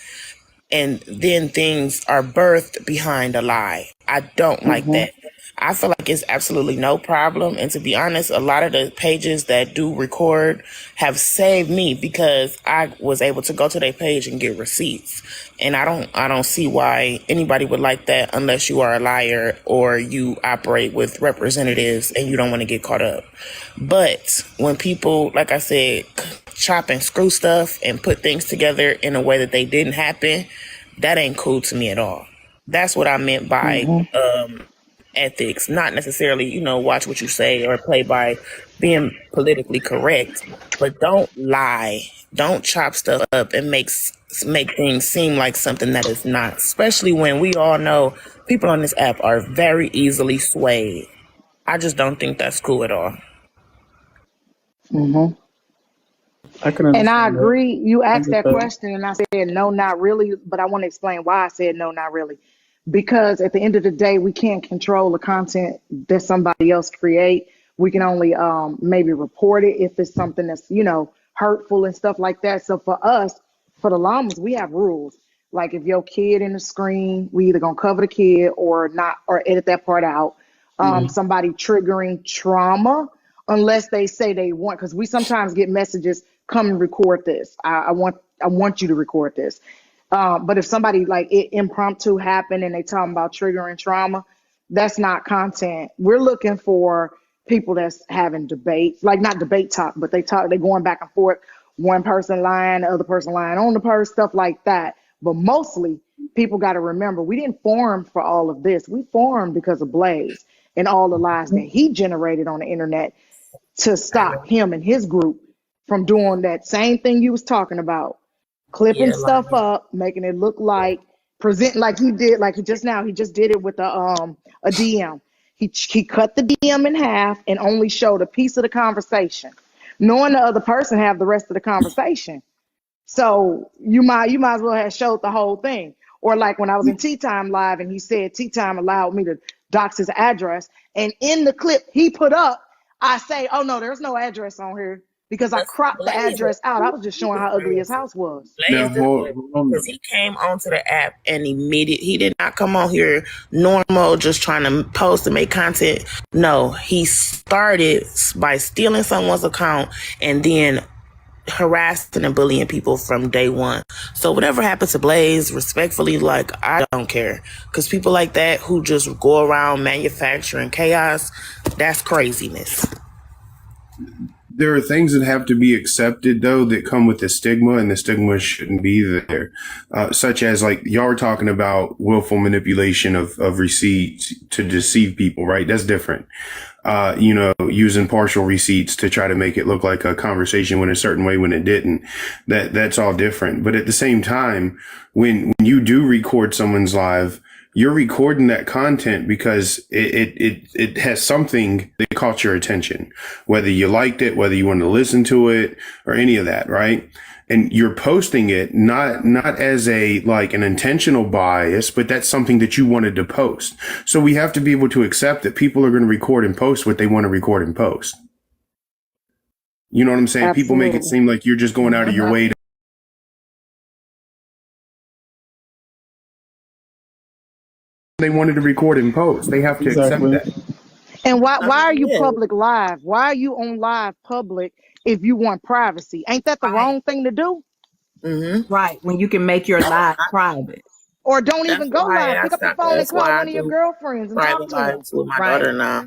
and then things are birthed behind a lie. I don't like Mm-hmm. that. I feel like it's absolutely no problem. And to be honest, a lot of the pages that do record have saved me, because I was able to go to their page and get receipts. And I don't see why anybody would like that unless you are a liar or you operate with representatives and you don't want to get caught up. But when people, like I said, chop and screw stuff and put things together in a way that they didn't happen, that ain't cool to me at all. That's what I meant by Mm-hmm. ethics, not necessarily, watch what you say or play by being politically correct, but don't lie. Don't chop stuff up and make things seem like something that is not, especially when we all know people on this app are very easily swayed. I just don't think that's cool at all. Mm-hmm. I can And I understand that. agree. You I asked get that that. question, and I said, no, not really. But I want to explain why I said, no, not really. Because at the end of the day, we can't control the content that somebody else create. We can only maybe report it if it's something that's, hurtful and stuff like that. So for us, for the llamas, we have rules. Like if your kid in the screen, we either gonna cover the kid or not, or edit that part out. Somebody triggering trauma, unless they say they want, because we sometimes get messages, come and record this. I want you to record this. But if somebody like it impromptu happened and they talking about triggering trauma, that's not content. We're looking for people that's having debates, like not debate talk, but they going back and forth. One person lying, the other person lying on the person, stuff like that. But mostly people got to remember, we didn't form for all of this. We formed because of Blaze and all the lies that he generated on the internet to stop him and his group from doing that same thing you was talking about, clipping stuff up, making it look like, present like he did, like he just did it with a DM. He cut the DM in half and only showed a piece of the conversation, knowing the other person have the rest of the conversation. So you might as well have showed the whole thing. Or like when I was in Tea Time Live and he said Tea Time allowed me to dox his address, and in the clip he put up, I say, oh no, there's no address on here because I cropped the address out. I was just showing how ugly his house was. Now, Because he came onto the app and he did not come on here normal, just trying to post and make content. No, he started by stealing someone's account and then harassing and bullying people from day one. So whatever happened to Blaze, respectfully, like, I don't care. Because people like that who just go around manufacturing chaos, that's craziness. there are things that have to be accepted, though, that come with the stigma, and the stigma shouldn't be there. Such as, like, y'all were talking about willful manipulation of receipts to deceive people, right? That's different. Using partial receipts to try to make it look like a conversation went a certain way when it didn't. That's all different. But at the same time, when you do record someone's live, you're recording that content because it has something that caught your attention, whether you liked it, whether you want to listen to it, or any of that, right? And you're posting it not as an intentional bias, but that's something that you wanted to post. So we have to be able to accept that people are going to record and post what they want to record and post. You know what I'm saying? Absolutely. People make it seem like you're just going out of your way to they wanted to record and post. They have to accept that. And why are you public live? Why are you on live public if you want privacy? Ain't that the wrong thing to do? Mm-hmm. Right, when you can make your live private. Or don't even go live. Pick up the phone and call one of your girlfriends and talk to them. With my daughter now.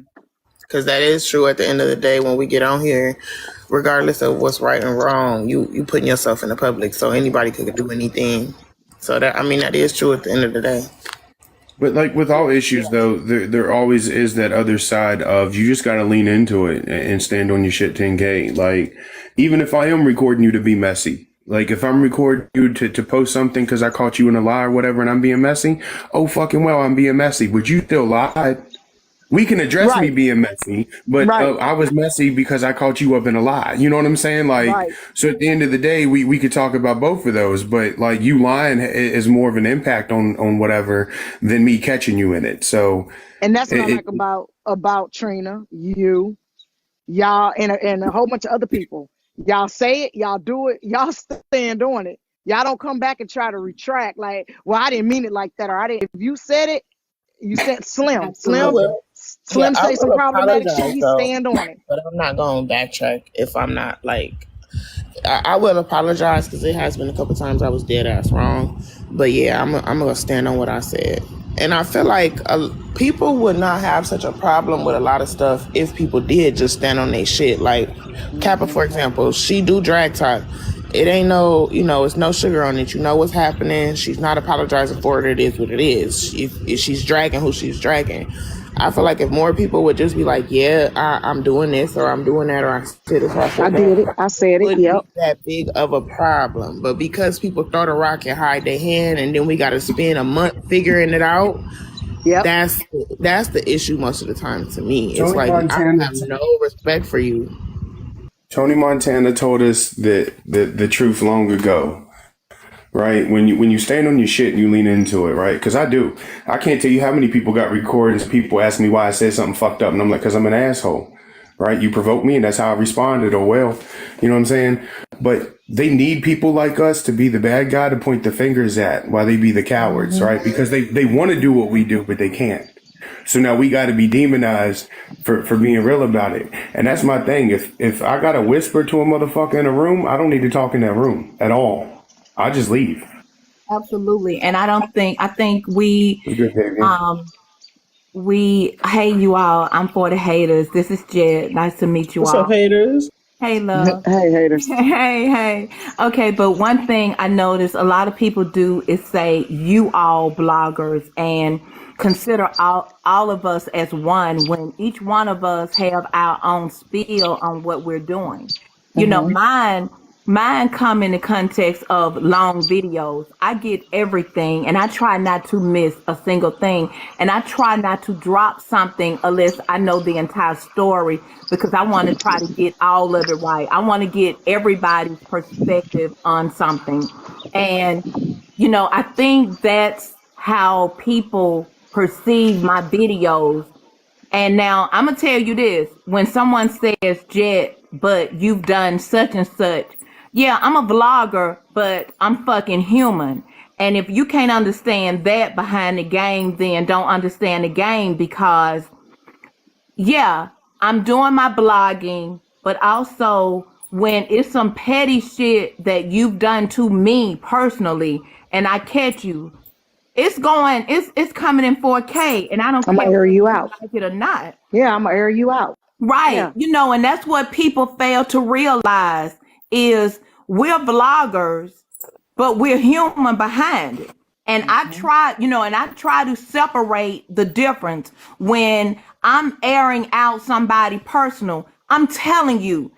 Because that is true at the end of the day when we get on here, regardless of what's right and wrong, you putting yourself in the public, so anybody could do anything. So that is true at the end of the day. But like with all issues, though, there always is that other side of you just got to lean into it and stand on your shit 10K. Like, even if I am recording you to be messy, like if I'm recording you to post something because I caught you in a lie or whatever and I'm being messy, oh, fucking well, I'm being messy. But you still lied. We can address me being messy, but I was messy because I caught you up in a lie. You know what I'm saying? Like, so at the end of the day, we could talk about both of those, but like you lying is more of an impact on whatever than me catching you in it. So, and that's what I like about Trina, y'all, and a whole bunch of other people. Y'all say it, y'all do it, y'all stand on it. Y'all don't come back and try to retract. Like, well, I didn't mean it like that, or I didn't. If you said it, you said Slim say some problematic shit, he stand on it. But I'm not going to backtrack if I'm not like, I will apologize because it has been a couple times I was dead ass wrong. But yeah, I'm going to stand on what I said. And I feel like people would not have such a problem with a lot of stuff if people did just stand on their shit. Like Kappa, for example, she do drag talk. It ain't no, it's no sugar on it. You know what's happening. She's not apologizing for it. It is what it is. If she's dragging who she's dragging. I feel like if more people would just be like, yeah, I'm doing this or I'm doing that or I said this or I did it. I said it. Yep. Be that big of a problem. But because people throw the rock and hide their hand and then we got to spend a month figuring it out. Yep. That's the issue most of the time to me. It's like, I have no respect for you. Tony Montana told us the truth long ago. Right. When you stand on your shit and you lean into it. Right. Because I do. I can't tell you how many people got recordings. People ask me why I said something fucked up. And I'm like, because I'm an asshole. right? You provoke me and that's how I responded. Oh, well, you know what I'm saying? But they need people like us to be the bad guy to point the fingers at while they be the cowards, right? Because they want to do what we do, but they can't. So now we got to be demonized for being real about it. And that's my thing. If I got to whisper to a motherfucker in a room, I don't need to talk in that room at all. I just leave. Absolutely. And I think we, It's good, Fabian. hey, you all, I'm for the haters. This is Jed. Nice to meet you What's up, all. haters? Hey, love. Hey, haters. Hey. Okay, but one thing I noticed a lot of people do is say you all bloggers and consider all of us as one when each one of us have our own spiel on what we're doing. You know, mine come in the context of long videos. I get everything and I try not to miss a single thing. And I try not to drop something unless I know the entire story because I want to try to get all of it right. I want to get everybody's perspective on something. And, you know, I think that's how people perceive my videos. And now I'm gonna tell you this: when someone says, "Jet, but you've done such and such," yeah, I'm a vlogger, but I'm fucking human. And if you can't understand that behind the game, then don't understand the game because, yeah, I'm doing my blogging, but also when it's some petty shit that you've done to me personally, and I catch you, it's coming in 4K, and I don't I'm care gonna air whether you you out. like it or not. Yeah, I'm gonna air you out. Right. Yeah. You know, and that's what people fail to realize is we're vloggers, but we're human behind it. And I try, you know, and I try to separate the difference when I'm airing out somebody personal. I'm telling you,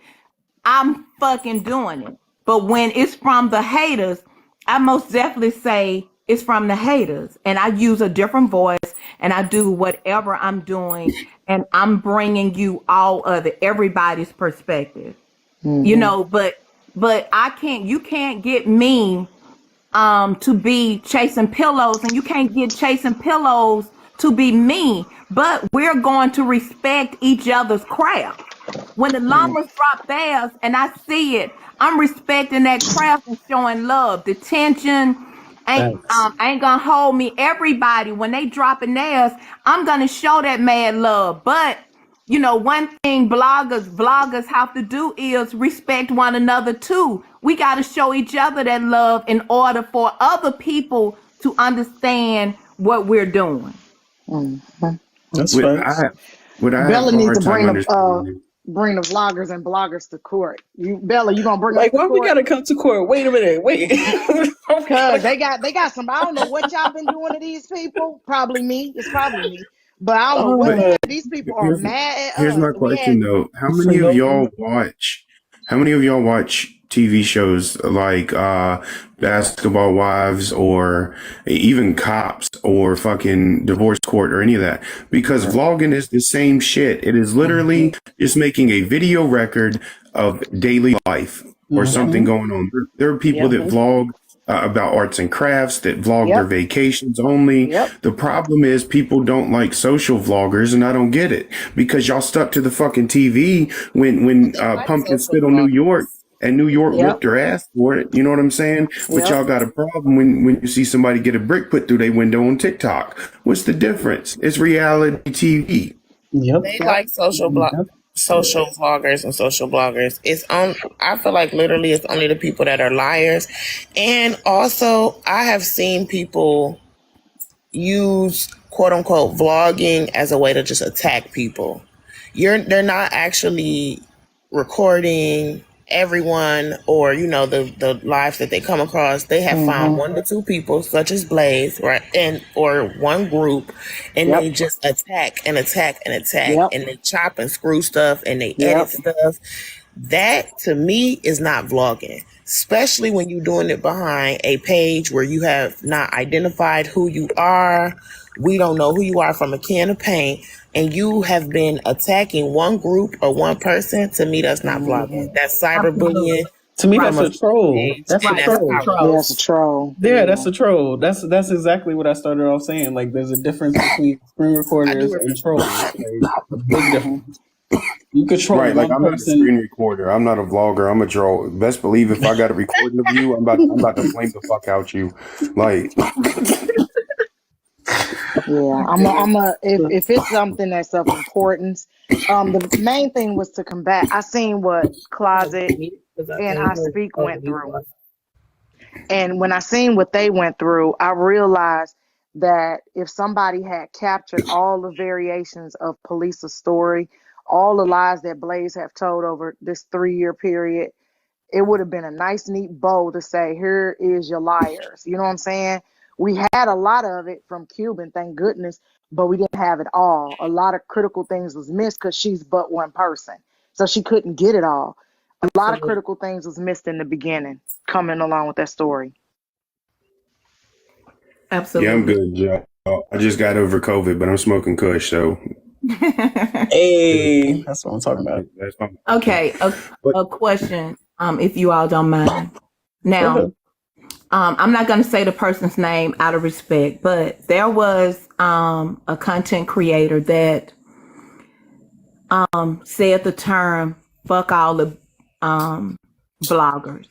I'm fucking doing it. But when it's from the haters, I most definitely say it's from the haters. And I use a different voice and I do whatever I'm doing. And I'm bringing you all of it, everybody's perspective. You know, but you can't get me to be chasing pillows and you can't get chasing pillows to be me. But we're going to respect each other's craft. When the llamas drop theirs and I see it, I'm respecting that craft and showing love. The tension Thanks. ain't gonna hold me. Everybody, when they dropping theirs, I'm gonna show that mad love. But you know, one thing vloggers have to do is respect one another too. We got to show each other that love in order for other people to understand what we're doing. That's What facts. I what I have Bella a needs to hard time understanding. bring the vloggers and bloggers to court. Bella, you gonna bring us Like, to why we court? gotta come to court? Wait a minute. Wait. Why we Cause gotta they got some. I don't know what y'all been doing to these people. Probably me. It's probably me. But I don't know what But come? these people are here's mad at here's us. my We had question though. For no reason. How many of y'all watch TV shows like Basketball Wives or even Cops or fucking Divorce Court or any of that? Because vlogging is the same shit. It is literally just making a video record of daily life or something going on. There are people that vlog about arts and crafts, that vlog their Yep. vacations only. Yep. The problem is people don't like social vloggers, and I don't get it because y'all stuck to the fucking TV when They like Pumpkin social spit on New York. bloggers. And New York Yep. whooped her ass for it. You know what I'm saying? But Yep. y'all got a problem when you see somebody get a brick put through their window on TikTok. What's the difference? It's reality TV. Yep. They Yep. like social vloggers and social bloggers. I feel like literally it's only the people that are liars. And also I have seen people use quote unquote vlogging as a way to just attack people. They're not actually recording everyone or the lives that they come across. They have found one to two people such as Blaze, right, and or one group, and Yep. they just attack and attack and attack, Yep. and they chop and screw stuff and they edit Yep. stuff. That to me is not vlogging, especially when you're doing it behind a page where you have not identified who you are. We don't know who you are from a can of paint, and you have been attacking one group or one person. To me, that's not vlogging. That's cyberbullying Absolutely. To me, Right. that's from a a troll. page, That's a and Right. that's That's a troll. powerful. troll. That's a troll. Yeah, that's Yeah. a troll. That's exactly what I started off saying. Like, there's a difference between screen I do recorders it. and trolls. Like, a big difference. You control Right, like one I'm not a person. screen recorder. I'm not a vlogger. I'm a troll. Best believe if I got a recording of you, I'm about to flame the fuck out you. Like, Yeah, if it's something that's of importance, the main thing was to combat. I seen what Closet and I Speak went through. And when I seen what they went through, I realized that if somebody had captured all the variations of Police's story, all the lies that Blaze have told over this 3-year period, it would have been a nice, neat bow to say, here is your liars. You know what I'm saying? We had a lot of it from Cuban, thank goodness, but we didn't have it all. A lot of critical things was missed because she's but one person. So she couldn't get it all. A lot of critical things was missed in the beginning, coming along with that story. yeah, I'm Absolutely. good, Joe. I just got over COVID, but I'm smoking Kush, so Hey, that's what I'm talking about. that's fine. Okay, But a question, if you all don't mind. Go Now, ahead. I'm not going to say the person's name out of respect, but there was a content creator that said the term "fuck all the bloggers"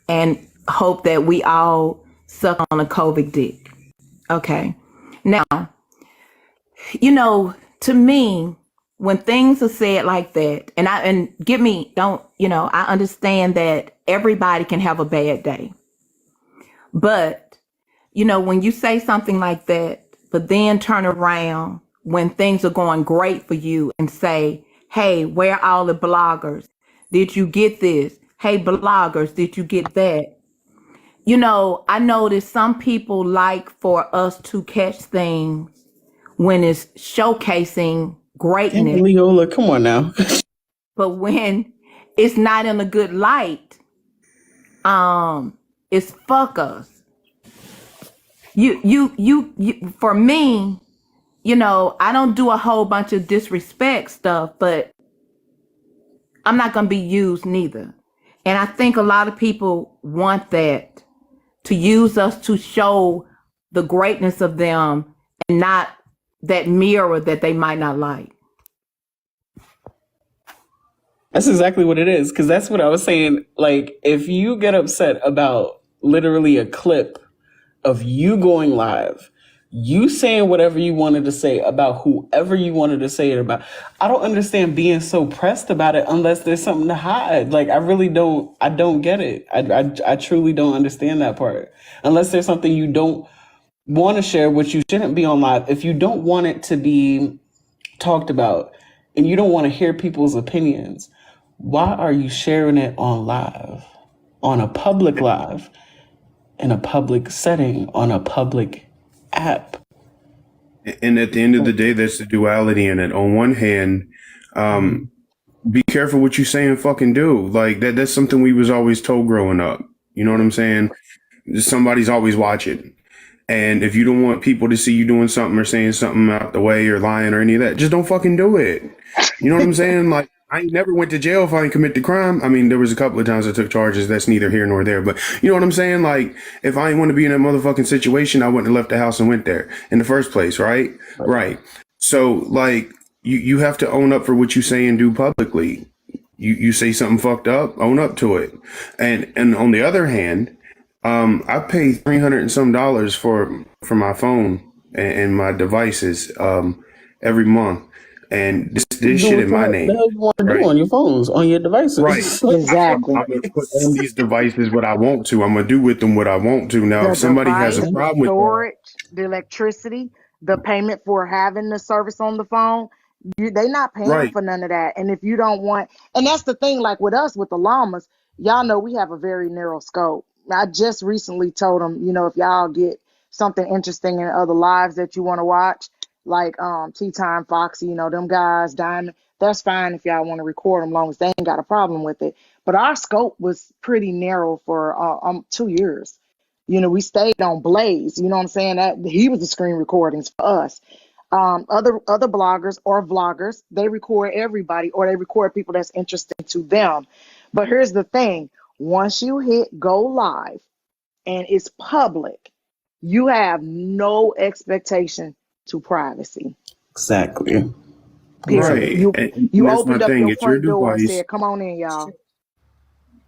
and hope that we all suck on a COVID dick. Okay, now to me, when things are said like that, and get me, don't, I understand that everybody can have a bad day. But, when you say something like that, but then turn around when things are going great for you and say, hey, where are all the bloggers? Did you get this? Hey, bloggers, did you get that? I noticed some people like for us to catch things when it's showcasing Damn it, greatness, Leola, come on now. but when it's not in a good light, it's fuck us. You for me, I don't do a whole bunch of disrespect stuff, but I'm not gonna be used neither. And I think a lot of people want that, to use us to show the greatness of them and not that mirror that they might not like. That's exactly what it is. Because that's what I was saying. Like, if you get upset about literally a clip of you going live, you saying whatever you wanted to say about whoever you wanted to say it about, I don't understand being so pressed about it unless there's something to hide. Like, I really don't. I don't get it. I truly don't understand that part. Unless there's something you don't want to share, which you shouldn't be on live. If you don't want it to be talked about and you don't want to hear people's opinions, why are you sharing it on live, on a public live, in a public setting, on a public app? and at the end of the day, there's the duality in it. On one hand, be careful what you say and fucking do. Like that's something we was always told growing up. You know what I'm saying? Somebody's always watching. And if you don't want people to see you doing something or saying something out the way or lying or any of that, just don't fucking do it. You know what I'm saying? Like, I ain't never went to jail if I didn't commit the crime. I mean, there was a couple of times I took charges. That's neither here nor there. But you know what I'm saying? Like, if I didn't want to be in that motherfucking situation, I wouldn't have left the house and went there in the first place, right? Right. So, like, you have to own up for what you say and do publicly. You say something fucked up, own up to it. And on the other hand, I pay $300 and some for my phone and my devices every month, and this Do shit what in my the name, hell you want to do right? on your phones, on your Right. devices. Exactly. I'm gonna put on these devices what I want to. I'm gonna do with them what I want to. Now, The if somebody has a device, the problem with that, storage, the electricity, the payment for having the service on the phone, they not paying right? for none of that. And if you don't want, and that's the thing, like with us with the llamas, y'all know we have a very narrow scope. I just recently told them, if y'all get something interesting in other lives that you want to watch, like Tea Time Foxy, them guys, Diamond, that's fine if y'all want to record them, long as they ain't got a problem with it. But our scope was pretty narrow for 2 years. We stayed on Blaze. You know what I'm saying? That he was the screen recordings for us. Other bloggers or vloggers, they record everybody or they record people that's interesting to them. But here's the thing: once you hit go live and it's public, you have no expectation to privacy. Exactly. Period. Right. And You that's my opened up thing. your It's your front door and device. said, "Come on in, y'all."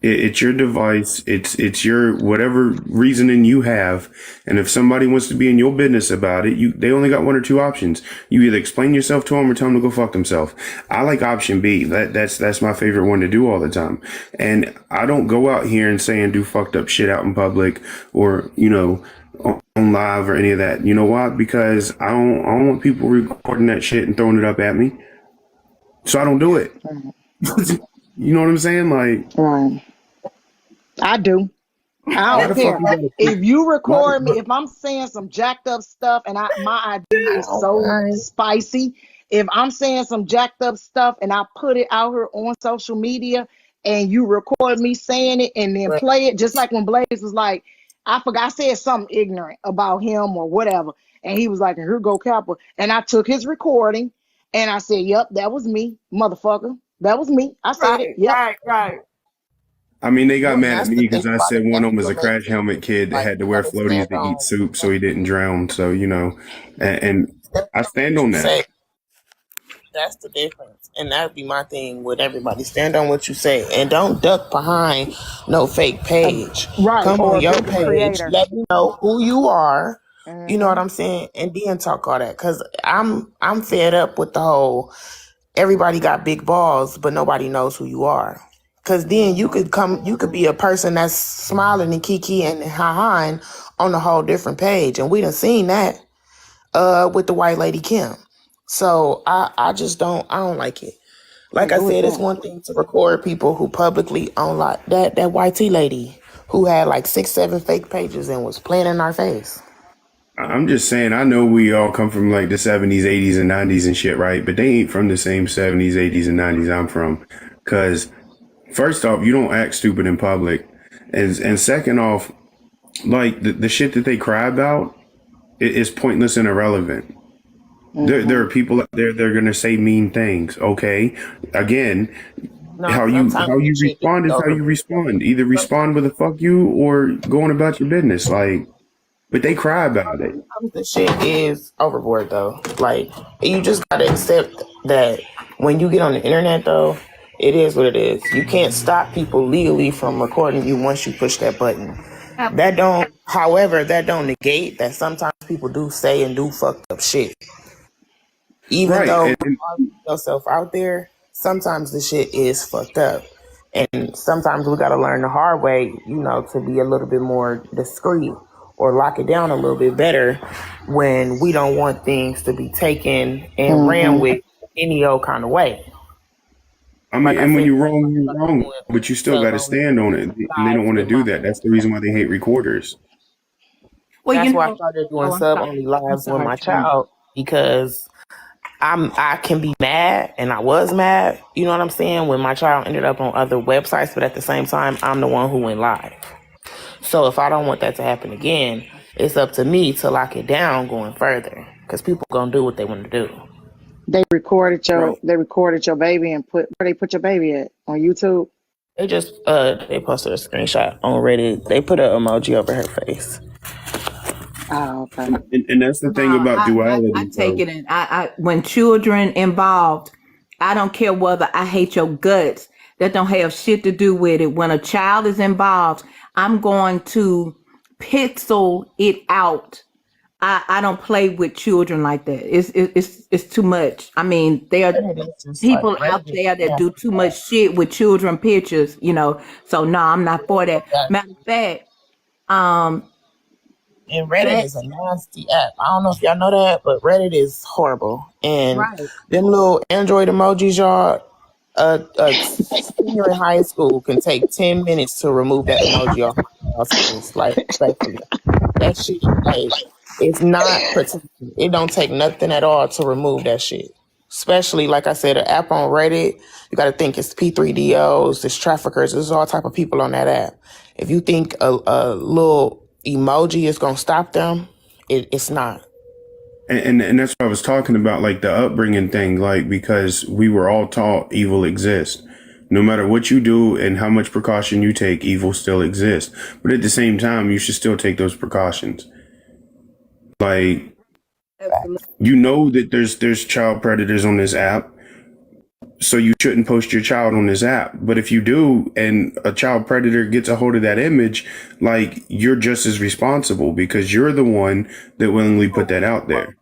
It's your device. It's your whatever reasoning you have. And if somebody wants to be in your business about it, they only got one or two options. You either explain yourself to them or tell them to go fuck themselves. I like option B. That's my favorite one to do all the time. And I don't go out here and say and do fucked up shit out in public or, on live or any of that. You know why? Because I don't want people recording that shit and throwing it up at me. So I don't do it. You know what I'm saying? Like, Right. I do. I why don't the fuck care. you gotta If you why record me, the, if I'm saying some jacked up stuff and my idea I is don't so mind. spicy, if I'm saying some jacked up stuff and I put it out here on social media and you record me saying it and then But play it, just like when Blaze was like, I forgot, I said something ignorant about him or whatever. And he was like, here go Kappa. And I took his recording and I said, yep, that was me, motherfucker. That was me. I said it. Right, Yep. right, right. I mean, they got well, and mad at that's me the thing because I about said it. one That's of them was a what makes crash it helmet kid that like had to you wear gotta floaties stand to eat on soup so he didn't drown. So, and stand I on stand what on you that. say. That's the difference. And that'd be my thing with everybody. Stand on what you say and don't duck behind no fake page. Right. Come on Or your be a page. creator. Let me know who you are. You know what Hmm. I'm saying? And then talk all that. Cause I'm fed up with the whole everybody got big balls, but nobody knows who you are. Cause then you could be a person that's smiling and kiki and ha on a whole different page. And we done seen that with the white lady Kim. So I just I don't like it. I Like I agree with said, it's that. one thing to record people who publicly own like that YT lady who had like 6, 7 fake pages and was playing in our face. I'm just saying, I know we all come from like the 70s, 80s, and 90s and shit, right? But they ain't from the same 70s, 80s, and 90s I'm from. Because, first off, you don't act stupid in public. And second off, like the shit that they cry about is pointless and irrelevant. There Hmm. are people out there that are gonna say mean things. Okay, again, No, how you sometimes the shit respond is is how you overboard though. respond. Either respond with a fuck you or going about your business. Like, but they cry about it. Sometimes the shit is overboard though. Like you just gotta accept that when you get on the internet though, it is what it is. You can't stop people legally from recording you once you push that button. However, that don't negate that sometimes people do say and do fucked up shit. Even Right. though you And are putting yourself out there, sometimes the shit is fucked up. And sometimes we gotta learn the hard way, to be a little bit more discreet or lock it down a little bit better when we don't want things to be taken and ran Hmm. with any old kind of way. I mean, Like I and when said, you're that's why wrong, I you're started wrong, doing but you still got sub to only stand on it. And they don't lives want to with do my that. That's the reason why they hate recorders. Well, that's why I started doing I'm sub sorry. only I'm lives with sorry, my Trent. child because I can be mad and I was mad, you know what I'm saying, when my child ended up on other websites, but at the same time I'm the one who went live. So if I don't want that to happen again, it's up to me to lock it down going further because people gonna do what they want to do. Right. They recorded your baby and where they put your baby at on YouTube. They posted a screenshot on Reddit. They put an emoji over her face. Oh, okay. And that's the No, thing about I duality. take So it and when children involved, I don't care whether I hate your guts. That don't have shit to do with it. When a child is involved, I'm going to pixel it out. I don't play with children like that. It's too much. I mean, there are Reddit is just like people out Reddit is there that do too nasty. much shit with children pictures. So no, I'm not for that. Matter of fact, um, And Reddit that is a nasty app. I don't know if y'all know that, but Reddit is horrible. And right. them little Android emojis, y'all, a senior in high school can take 10 minutes to remove that emoji off y'all's face. Like, respectfully. That shit, like, it's not protected. It don't take nothing at all to remove that shit. Especially, like I said, an app on Reddit, you got to think it's P3DOs, there's traffickers, there's all type of people on that app. If you think a little emoji is gonna stop them, it's not. and that's what I was talking about, like the upbringing thing, like because we were all taught evil exists. No matter what you do and how much precaution you take, evil still exists. But at the same time, you should still take those precautions. Like Absolutely. you know that there's child predators on this app. So you shouldn't post your child on this app. But if you do, and a child predator gets a hold of that image, like, you're just as responsible because you're the one that willingly put that out there.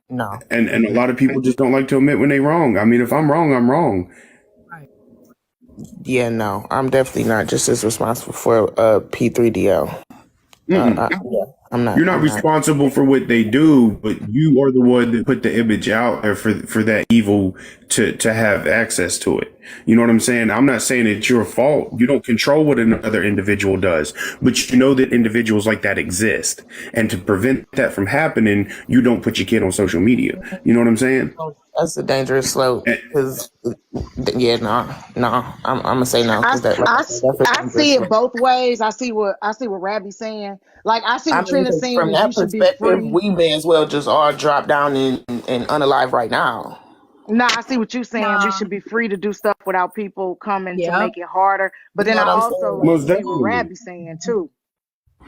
No. And a lot of people just don't like to admit when they're wrong. I mean, if I'm wrong, I'm wrong. Yeah, no. I'm definitely not just as responsible for P3DL. Yeah, I'm not. You're not responsible for what they do, but you are the one that put the image out there for that evil to have access to it. You know what I'm saying? I'm not saying it's your fault. You don't control what another individual does, but you know that individuals like that exist. And to prevent that from happening, you don't put your kid on social media. You know what I'm saying? That's a dangerous slope. Because yeah, no. I'm gonna say no. I see it both ways. I see what Rabbi's saying. Like, I see what Trina's saying from is you that should be perspective, free. we may as well just all drop down and unalive right now. Nah, I see what you're saying. We should be free to do stuff without people coming to make it harder. But then I also Most see what definitely. Rabbi's saying too.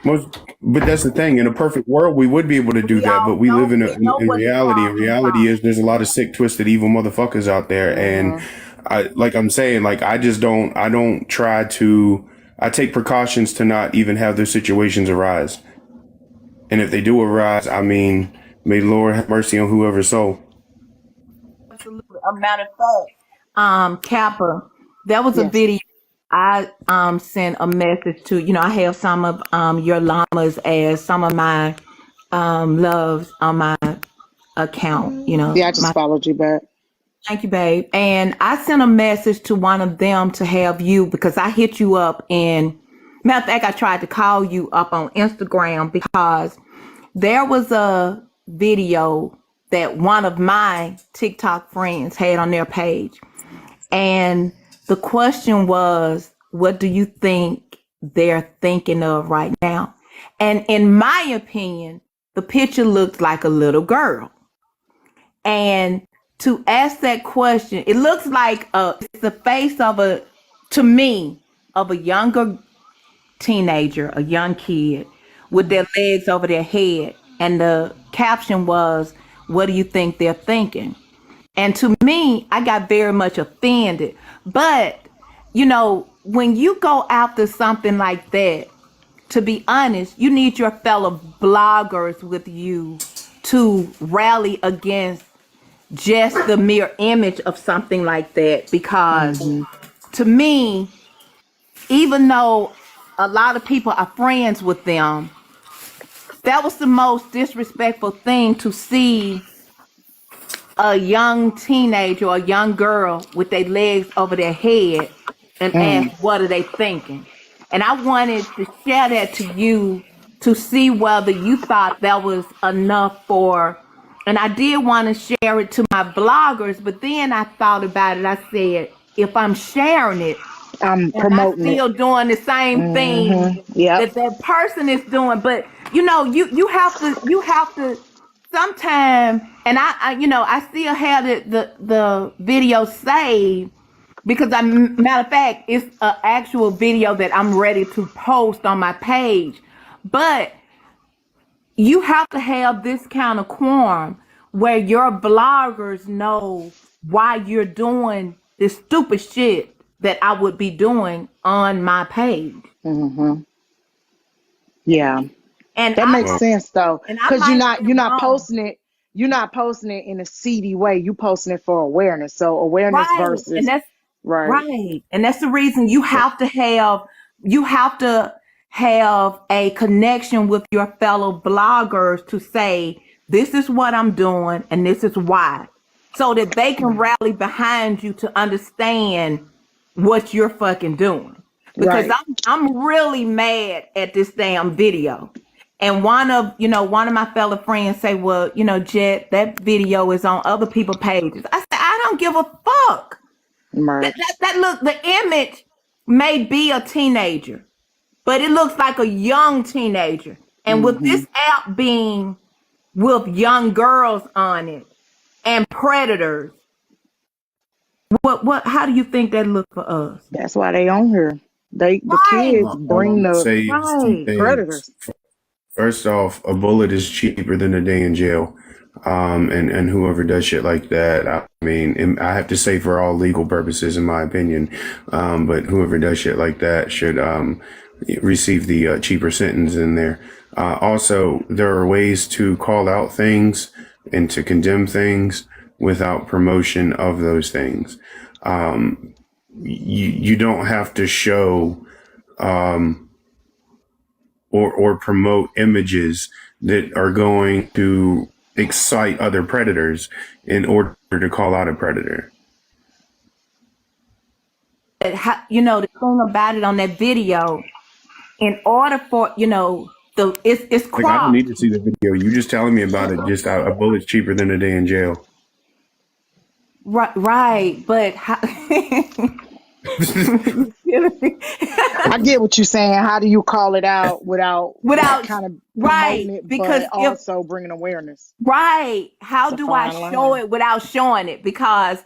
But that's the thing. In a perfect world, we would be able to do that. But we live in reality. And reality is there's a lot of sick, twisted, evil motherfuckers out there. And I'm saying, like, I don't try to. I take precautions to not even have those situations arise. And if they do arise, I mean, may the Lord have mercy on whoever's soul. Absolutely. A matter of fact, Kappa, there was a video I sent a message to. You know, I have some of your llamas as some of my loves on my account. You know, Yeah, I just followed you back. Thank you, babe. And I sent a message to one of them to have you, because I hit you up, and matter of fact, I tried to call you up on Instagram because there was a video that one of my TikTok friends had on their page. And the question was, what do you think they're thinking of right now? And in my opinion, the picture looked like a little girl. And to ask that question, it looks like it's the face of to me, of a younger teenager, a young kid with their legs over their head. And the caption was, what do you think they're thinking? And to me, I got very much offended. But, you know, when you go after something like that, to be honest, you need your fellow bloggers with you to rally against just the mere image of something like that. Because to me, even though a lot of people are friends with them, that was the most disrespectful thing to see a young teenager or a young girl with their legs over their head and ask, what are they thinking? And I wanted to share that to you to see whether you thought that was enough for, and I did want to share it to my bloggers, but then I thought about it. I said, if I'm sharing it, I'm and I promoting still doing the same thing Yep. that person is doing. But you know, you have to sometime, and I you know, I still have the video saved, because matter of fact, it's an actual video that I'm ready to post on my page. But you have to have this kind of quorum where your bloggers know why you're doing this stupid shit that I would be doing on my page. Yeah. And That makes sense though. Because you're not wrong. posting it. You're not posting it in a seedy way. You posting it for awareness. So awareness Right. versus And that's right. right. And that's the reason you have to have a connection with your fellow bloggers to say, this is what I'm doing and this is why. So that they can rally behind you to understand what you're fucking doing. Because Right. I'm really mad at this damn video. And one of my fellow friends say, well, you know, Jet, that video is on other people's pages. I said, I don't give a fuck. Right. That look, the image may be a teenager, but it looks like a young teenager. And with this app being with young girls on it and predators, how do you think that look for us? That's why they on here. The Right. kids All I'm bring gonna the say is two Right. things. predators. First off, a bullet is cheaper than a day in jail. and whoever does shit like that, I mean, I have to say for all legal purposes, in my opinion, but whoever does shit like that should receive the cheaper sentence in there. Also, there are ways to call out things and to condemn things without promotion of those things. You don't have to show or promote images that are going to excite other predators in order to call out a predator. The thing about it on that video, in order for it's Like, I don't cropped. need to see the video. You just telling me about it. Just a bullet's cheaper than a day in jail. Right, but I get what you're saying. How do you call it out without kind of right, promoting it, because but also bringing awareness? right, how It's a do I fine show line. it without showing it? Because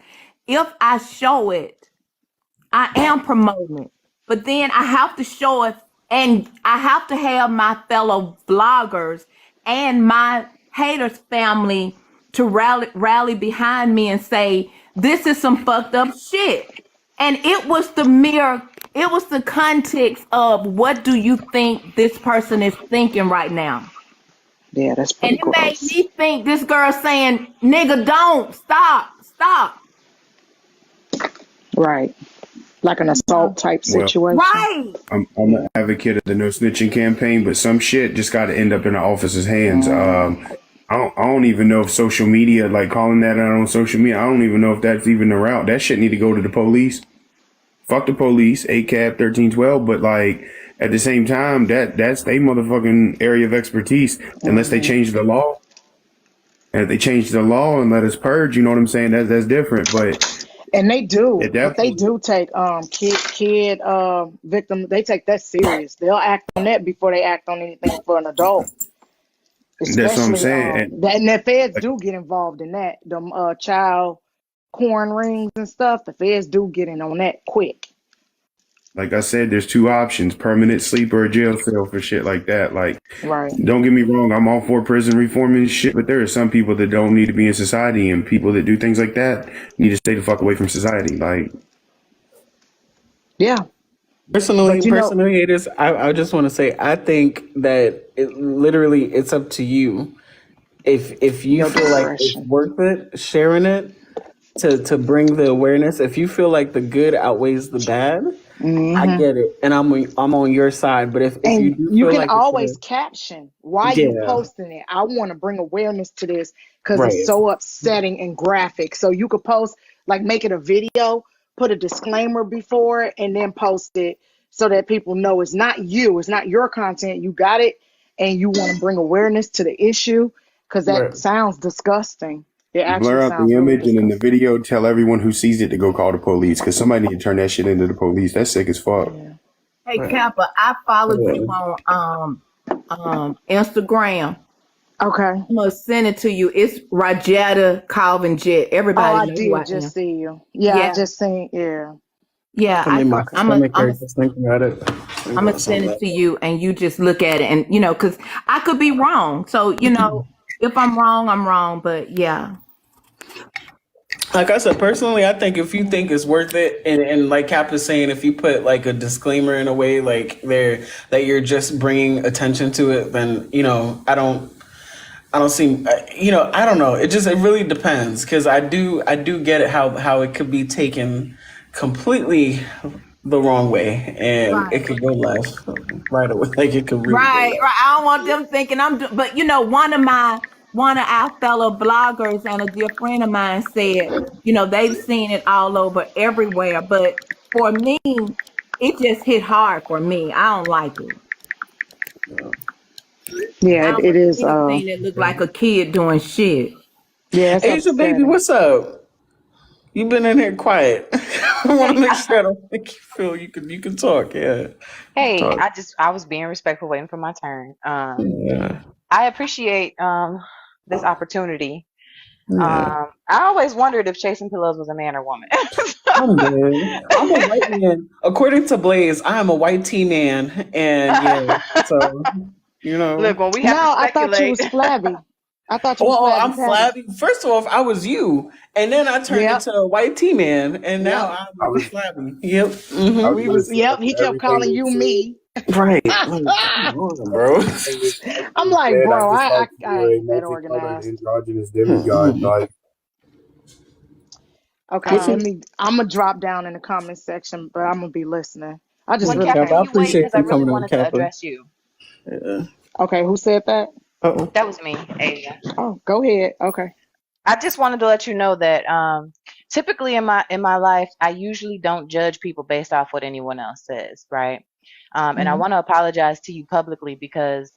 if I show it, I am promoting it, but then I have to show it, and I have to have my fellow bloggers and my haters family to rally behind me and say, this is some fucked up shit. And it was the context of, what do you think this person is thinking right now? Yeah, that's And pretty it made gross. me think this girl saying, nigga, don't stop. Right. Like an assault type Well, situation. Right. I'm an advocate of the no snitching campaign, but some shit just got to end up in the officer's hands. I don't even know if social media, like calling that out on social media, I don't even know if that's even the route. That shit need to go to the police. Fuck the police, ACAB 1312, but like at the same time, that's their motherfucking area of expertise. Unless they change the law. And if they change the law and let us purge, you know what I'm saying? That's different. But And they do, it but they definitely, do take kid victim. They take that serious. They'll act on that before they act on anything for an adult. that's what I'm Especially saying. And that, and the feds like, do get involved in that. Them child corn rings and stuff. The feds do get in on that quick. like I said, there's two options: permanent sleep or a jail cell for shit like that. Like, Right. don't get me wrong, I'm all for prison reform and shit, but there are some people that don't need to be in society, and people that do things like that need to stay the fuck away from society. Like, Yeah. Personally, But haters, I just want to say, I think that it's up to you. If you your feel like it's discretion. worth it, sharing it to bring the awareness. If you feel like the good outweighs the bad, I get it, and I'm on your side. But if you And do you feel can like it's always caption why you yeah, posting it. I want to bring awareness to this because it's right, so upsetting and graphic. So you could post, like, make it a video, put a disclaimer before it, and then post it so that people know it's not you, it's not your content. You got it, and you want to bring awareness to the issue because that right. sounds disgusting. It actually blur out the sounds really image and in the disgusting. video, tell everyone who sees it to go call the police because somebody need to turn that shit into the police. That's sick as fuck. Yeah. Hey, Right. Kappa, I followed Yeah. you on Instagram. Okay. I'm gonna send it to you. It's Rajetta Calvin Jet. Oh, Everybody I know who I did just am. see you. Yeah, I Yeah, just seen. Yeah. yeah. I made my stomach I'm hurt just thinking about it. I'm gonna send it to you, and you just look at it, and because I could be wrong. So if I'm wrong, I'm wrong. But yeah, Like I said, personally, I think if you think it's worth it, and like Cap is saying, if you put like a disclaimer in a way, like there that you're just bringing attention to it, then I don't see, I don't know. It really depends because I do get it how it could be taken completely the wrong way, and right, it could go left right away. Like it could really go right, left. right. I don't want them thinking but one of our fellow bloggers and a dear friend of mine said, they've seen it all over everywhere, but for me, it just hit hard for me. I don't like it. Yeah, I it, don't it like is. anything that look like a kid doing shit. Yeah, it's Asia, baby, upsetting. what's up? You've been in here quiet. I want Hey, to make sure I don't make you feel you can talk. Yeah, hey, talk. I was being respectful, waiting for my turn. Yeah, I appreciate this opportunity. yeah. I always wondered if Chasing Pillows was a man or woman. I'm good. I'm a white man. According to Blaze, I am a white tea man, and yeah, so you know, Look, when we have to No, I thought you speculate, was flabby. I thought you was Well, Flabby I'm Patty. flabby. First off, I was you, and then I turned Yep. into a white T man, and now Yep. I I'm was flabby. Yep. I Hmm. was We gonna was, say yep. He after kept everything calling they you said, me. Right. Like, come on, bro. everything I'm they like, said, I bro, just I like I you're a ain't that multicolored organized. androgynous demigod. Like Okay, What Um, you? I'm gonna drop down in the comment section, but I'm gonna be listening. I just well, Yeah, really Cap. Kappa, I can't. you wait appreciate because I you really coming on, wanted to Kappa. address you. Yeah. Okay, who said that? Uh-oh. That was me, Asia. Oh, go ahead. Okay. I just wanted to let you know that typically in my life, I usually don't judge people based off what anyone else says, right? And I Hmm. want to apologize to you publicly because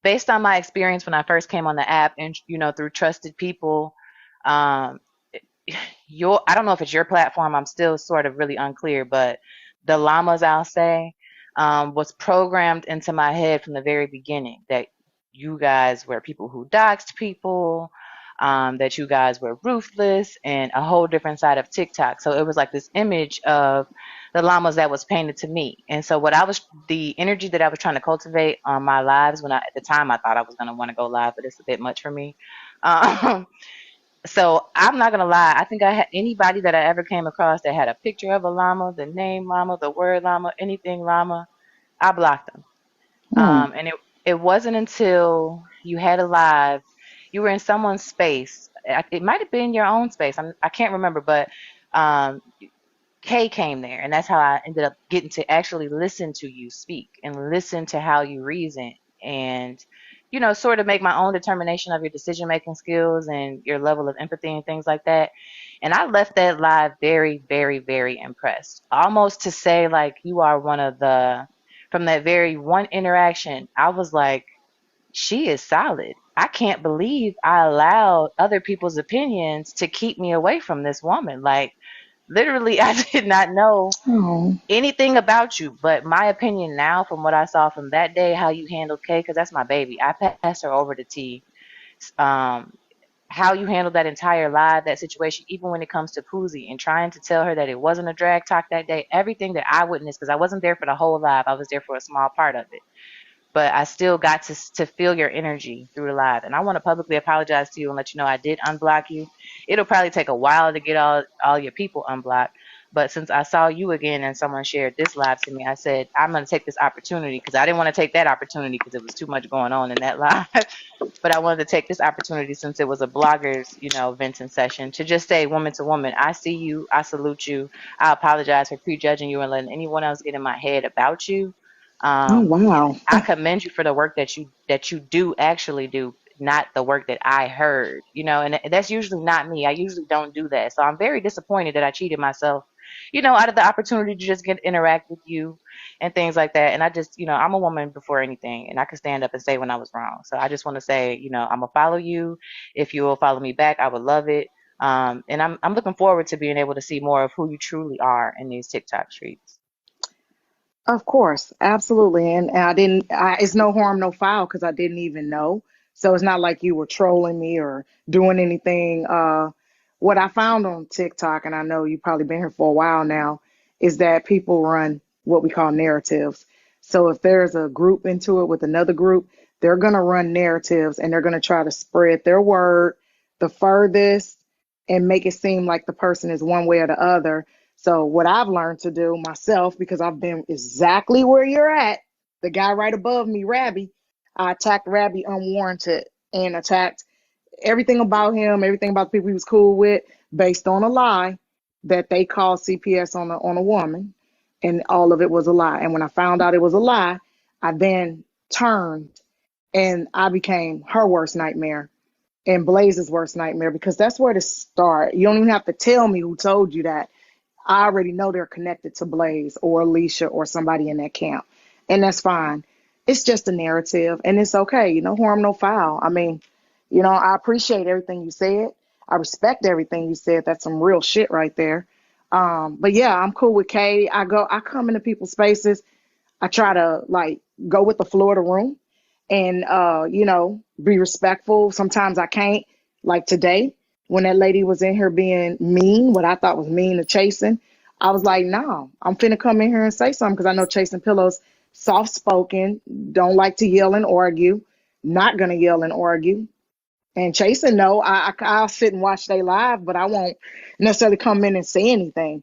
based on my experience when I first came on the app and through trusted people, um, your I don't know if it's your platform. I'm still sort of really unclear, but the llamas, I'll say, was programmed into my head from the very beginning that you guys were people who doxed people, that you guys were ruthless, and a whole different side of TikTok. So it was like this image of the llamas that was painted to me. And so the energy that I was trying to cultivate on my lives at the time I thought I was going to want to go live, but it's a bit much for me. Um, so I'm not gonna lie. I think I had anybody that I ever came across that had a picture of a llama, the name llama, the word llama, anything llama, I blocked them. Hmm. And it wasn't until you had a live, you were in someone's space. It might have been your own space. I can't remember, but um, Kay came there, and that's how I ended up getting to actually listen to you speak and listen to how you reason and, sort of make my own determination of your decision making skills and your level of empathy and things like that. And I left that live very, very, very impressed. Almost to say, like, you are from that very one interaction, I was like, she is solid. I can't believe I allowed other people's opinions to keep me away from this woman. Like, literally, I did not know Oh. anything about you, but my opinion now, from what I saw from that day, how you handled Kay, because that's my baby. I passed her over to T. Um, how you handled that entire live, that situation, even when it comes to Poozy and trying to tell her that it wasn't a drag talk that day, everything that I witnessed, because I wasn't there for the whole live, I was there for a small part of it, but I still got to feel your energy through the live. And I want to publicly apologize to you and let you know I did unblock you. It'll probably take a while to get all your people unblocked. But since I saw you again and someone shared this live to me, I said, I'm going to take this opportunity because I didn't want to take that opportunity because it was too much going on in that live. But I wanted to take this opportunity since it was a bloggers, venting session to just say, woman to woman, I see you. I salute you. I apologize for prejudging you and letting anyone else get in my head about you. Oh Um, wow. I commend you for the work that you do actually do, not the work that I heard, and that's usually not me. I usually don't do that. So I'm very disappointed that I cheated myself, out of the opportunity to just get interact with you and things like that. And I just, I'm a woman before anything, and I can stand up and say when I was wrong. So I just want to say, I'm gonna follow you. If you will follow me back, I would love it. And I'm looking forward to being able to see more of who you truly are in these TikTok streets. Of course, absolutely. And I didn't, it's no harm, no foul because I didn't even know. So it's not like you were trolling me or doing anything. What I found on TikTok, and I know you've probably been here for a while now, is that people run what we call narratives. So if there's a group into it with another group, they're going to run narratives and they're going to try to spread their word the furthest and make it seem like the person is one way or the other. So what I've learned to do myself, because I've been exactly where you're at, the guy right above me, Rabby, I attacked Rabby unwarranted and attacked everything about him, everything about the people he was cool with, based on a lie that they called CPS on a woman, and all of it was a lie. And when I found out it was a lie, I then turned and I became her worst nightmare and Blaze's worst nightmare because that's where to start. You don't even have to tell me who told you that. I already know they're connected to Blaze or Alicia or somebody in that camp. And that's fine. It's just a narrative and it's okay. No harm, no foul. I mean, I appreciate everything you said. I respect everything you said. That's some real shit right there. But yeah, I'm cool with Kay. I come into people's spaces. I try to like go with the flow of the room and be respectful. Sometimes I can't. Like today, when that lady was in here being mean, what I thought was mean to Chasing, I was like, no, I'm finna come in here and say something because I know Chasing Pillows, soft spoken, don't like to yell and argue, not gonna yell and argue. And Chasing, no, I'll sit and watch they live, but I won't necessarily come in and say anything.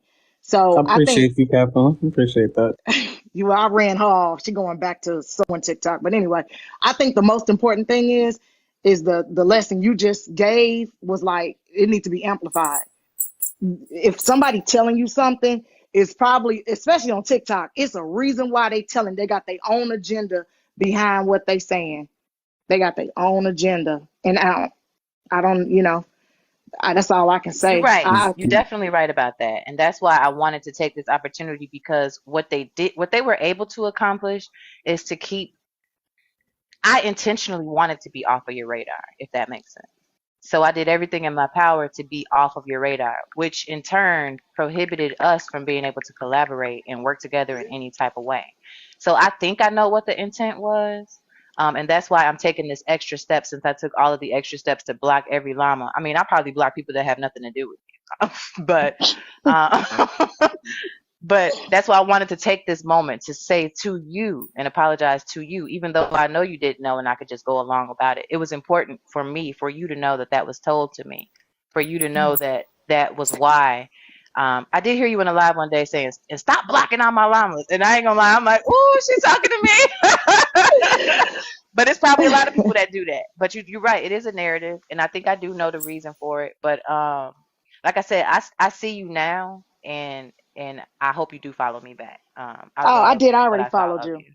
I So I think appreciate you, Capo. I appreciate that. I ran her off. She going back to someone TikTok. But anyway, I think the most important thing is the lesson you just gave was like it needs to be amplified. If somebody telling you something, is probably, especially on TikTok, it's a reason why they telling. They got their own agenda behind what they saying. They got their own agenda, and I don't, that's all I can You're say. right. You're definitely right about that. And that's why I wanted to take this opportunity, because what they were able to accomplish is to keep, I intentionally wanted to be off of your radar, if that makes sense. So I did everything in my power to be off of your radar, which in turn prohibited us from being able to collaborate and work together in any type of way. So I think I know what the intent was. And that's why I'm taking this extra step, since I took all of the extra steps to block every llama. I mean, I probably block people that have nothing to do with me, but but that's why I wanted to take this moment to say to you and apologize to you, even though I know you didn't know and I could just go along about it. It was important for me, for you to know that that was told to me, for you to know that that was why. I did hear you in a live one day saying, and stop blocking all my llamas. And I ain't gonna lie, I'm like, ooh, she's talking to me. But it's probably a lot of people that do that. But you're right, it is a narrative, and I think I do know the reason for it. But like I said, I see you now, and I hope you do follow me back. I I love did. I what already I saw followed of you. you.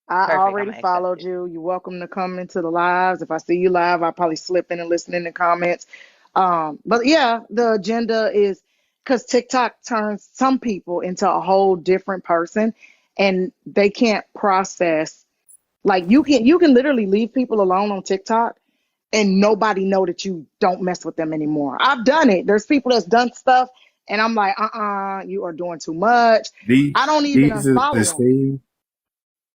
I Perfect. I'm already gonna accept followed it. you. You're welcome to come into the lives. If I see you live, I'll probably slip in and listen in the comments. But yeah, the agenda is because TikTok turns some people into a whole different person, and they can't process. Like you can literally leave people alone on TikTok and nobody know that you don't mess with them anymore. I've done it. There's people that's done stuff, and I'm like, you are doing too much. These I don't even these are the unfollow them. same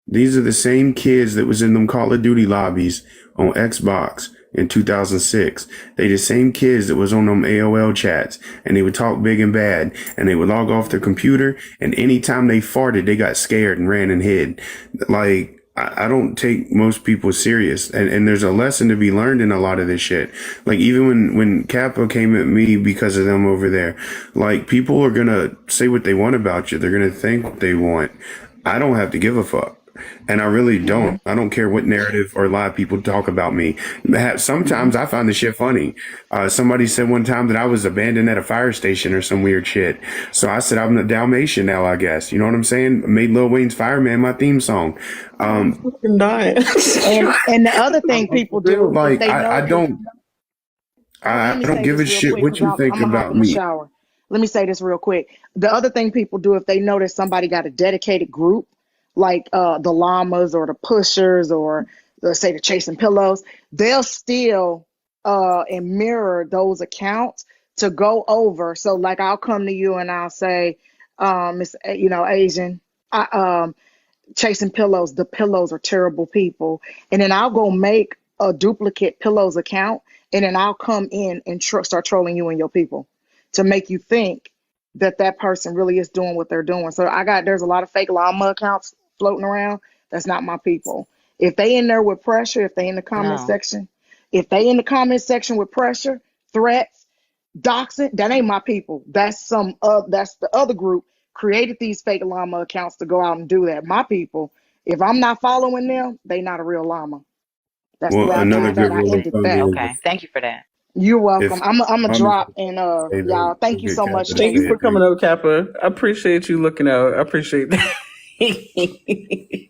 these are the same kids that was in them Call of Duty lobbies on Xbox in 2006. They the same kids that was on them AOL chats, and they would talk big and bad, and they would log off their computer, and anytime they farted, they got scared and ran and hid. Like, I don't take most people serious, and there's a lesson to be learned in a lot of this shit. Like, even when Kappa came at me because of them over there, like, people are gonna say what they want about you. They're gonna think what they want. I don't have to give a fuck. And I really don't. I don't care what narrative or lie people talk about me. Sometimes I find the shit funny. Somebody said one time that I was abandoned at a fire station or some weird shit. So I said I'm a Dalmatian now, I guess. You know what I'm saying? I made Lil Wayne's Fireman my theme song. I'm fucking dying. And the other thing I'm people for real. do if Like they I notice, don't let I me don't say give this a real shit quick what because you I'm think gonna hop about in the me. shower. Let me say this real quick. The other thing people do if they notice somebody got a dedicated group, like the llamas or the pushers or let's say the chasing pillows, they'll steal and mirror those accounts to go over. So like I'll come to you and I'll say, Miss, Asian, chasing pillows. The pillows are terrible people, and then I'll go make a duplicate pillows account, and then I'll come in and start trolling you and your people to make you think that that person really is doing what they're doing. So there's a lot of fake llama accounts floating around. That's not my people. If they in there with pressure, if they in the comment No. section, if they in the comment section with pressure, threats, doxing, that ain't my people. That's the other group created these fake llama accounts to go out and do that. My people, if I'm not following them, they not a real llama. That's the Well, way I another did that. good I rule of ended thumb that. is Okay. Thank you for that. You're welcome. if I'm a llamas drop and say y'all. they'll Thank you get so much, Kappa to Thank you say for Chasing. it too. coming up, Kappa. I appreciate you looking out. I appreciate that.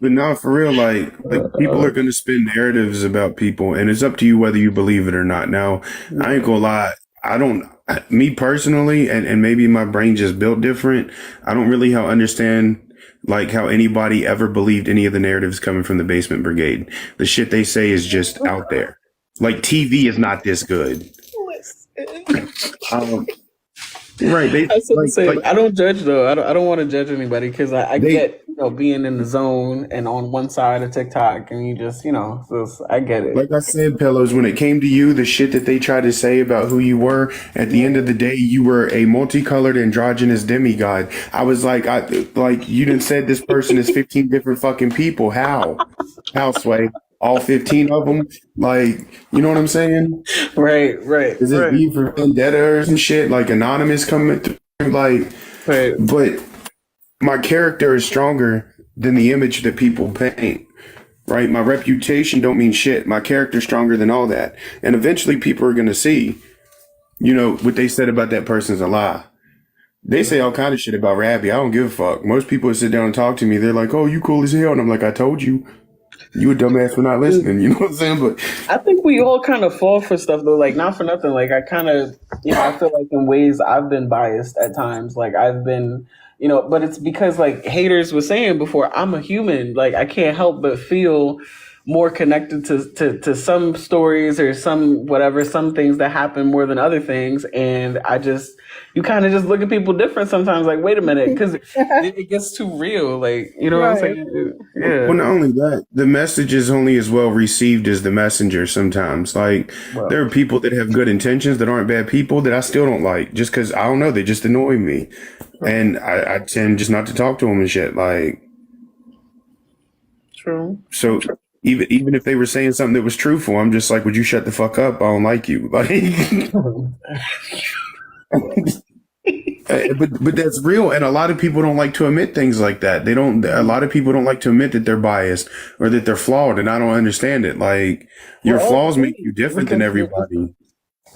But no, for real, like people are gonna spin narratives about people, and it's up to you whether you believe it or not. Now, I ain't gonna lie, I don't. Me personally, and maybe my brain just built different. I don't really understand like how anybody ever believed any of the narratives coming from the Basement Brigade. The shit they say is just out there. Like TV is not this good. Listen. Um, right? They I said the like same. I don't judge though. I don't want to judge anybody because I they get being in the zone and on one side of TikTok and you just I get it. like I said, Pillows, when it came to you, the shit that they tried to say about who you were, at the end of the day, you were a multicolored androgynous demigod. I was like, you done said this person is 15 different fucking people. How? How, Sway? All 15 of them? Like, you know what I'm saying? Right. Is it V for Vendetta or some shit? Like Anonymous coming through? Like, Right. but my character is stronger than the image that people paint. Right? My reputation don't mean shit. My character's stronger than all that. And eventually people are gonna see, what they said about that person's a lie. They say all kind of shit about Rabbi. I don't give a fuck. Most people that sit down and talk to me, they're like, "Oh, you cool as hell," and I'm like, "I told you, you a dumbass for not listening." You know what I'm saying? But I think we all kind of fall for stuff though. Like, not for nothing. Like, I kind of, I feel like in ways I've been biased at times. Like, I've been, but it's because, like haters was saying before, I'm a human. Like, I can't help but feel more connected to some stories or some things that happen more than other things. And you kind of just look at people different sometimes. Like, wait a minute, because it gets too real. Like, you know what I'm saying? Yeah. well, not only that, the message is only as well received as the messenger sometimes. Like, Well, there are people that have good intentions that aren't bad people that I still don't like just because I don't know, they just annoy me. And I tend just not to talk to them and shit. Like, true. so even if they were saying something that was truthful, I'm just like, would you shut the fuck up? I don't like you. Like, but that's real, and a lot of people don't like to admit things like that. They don't. A lot of people don't like to admit that they're biased or that they're flawed, and I don't understand it. Like, your flaws make you different than everybody.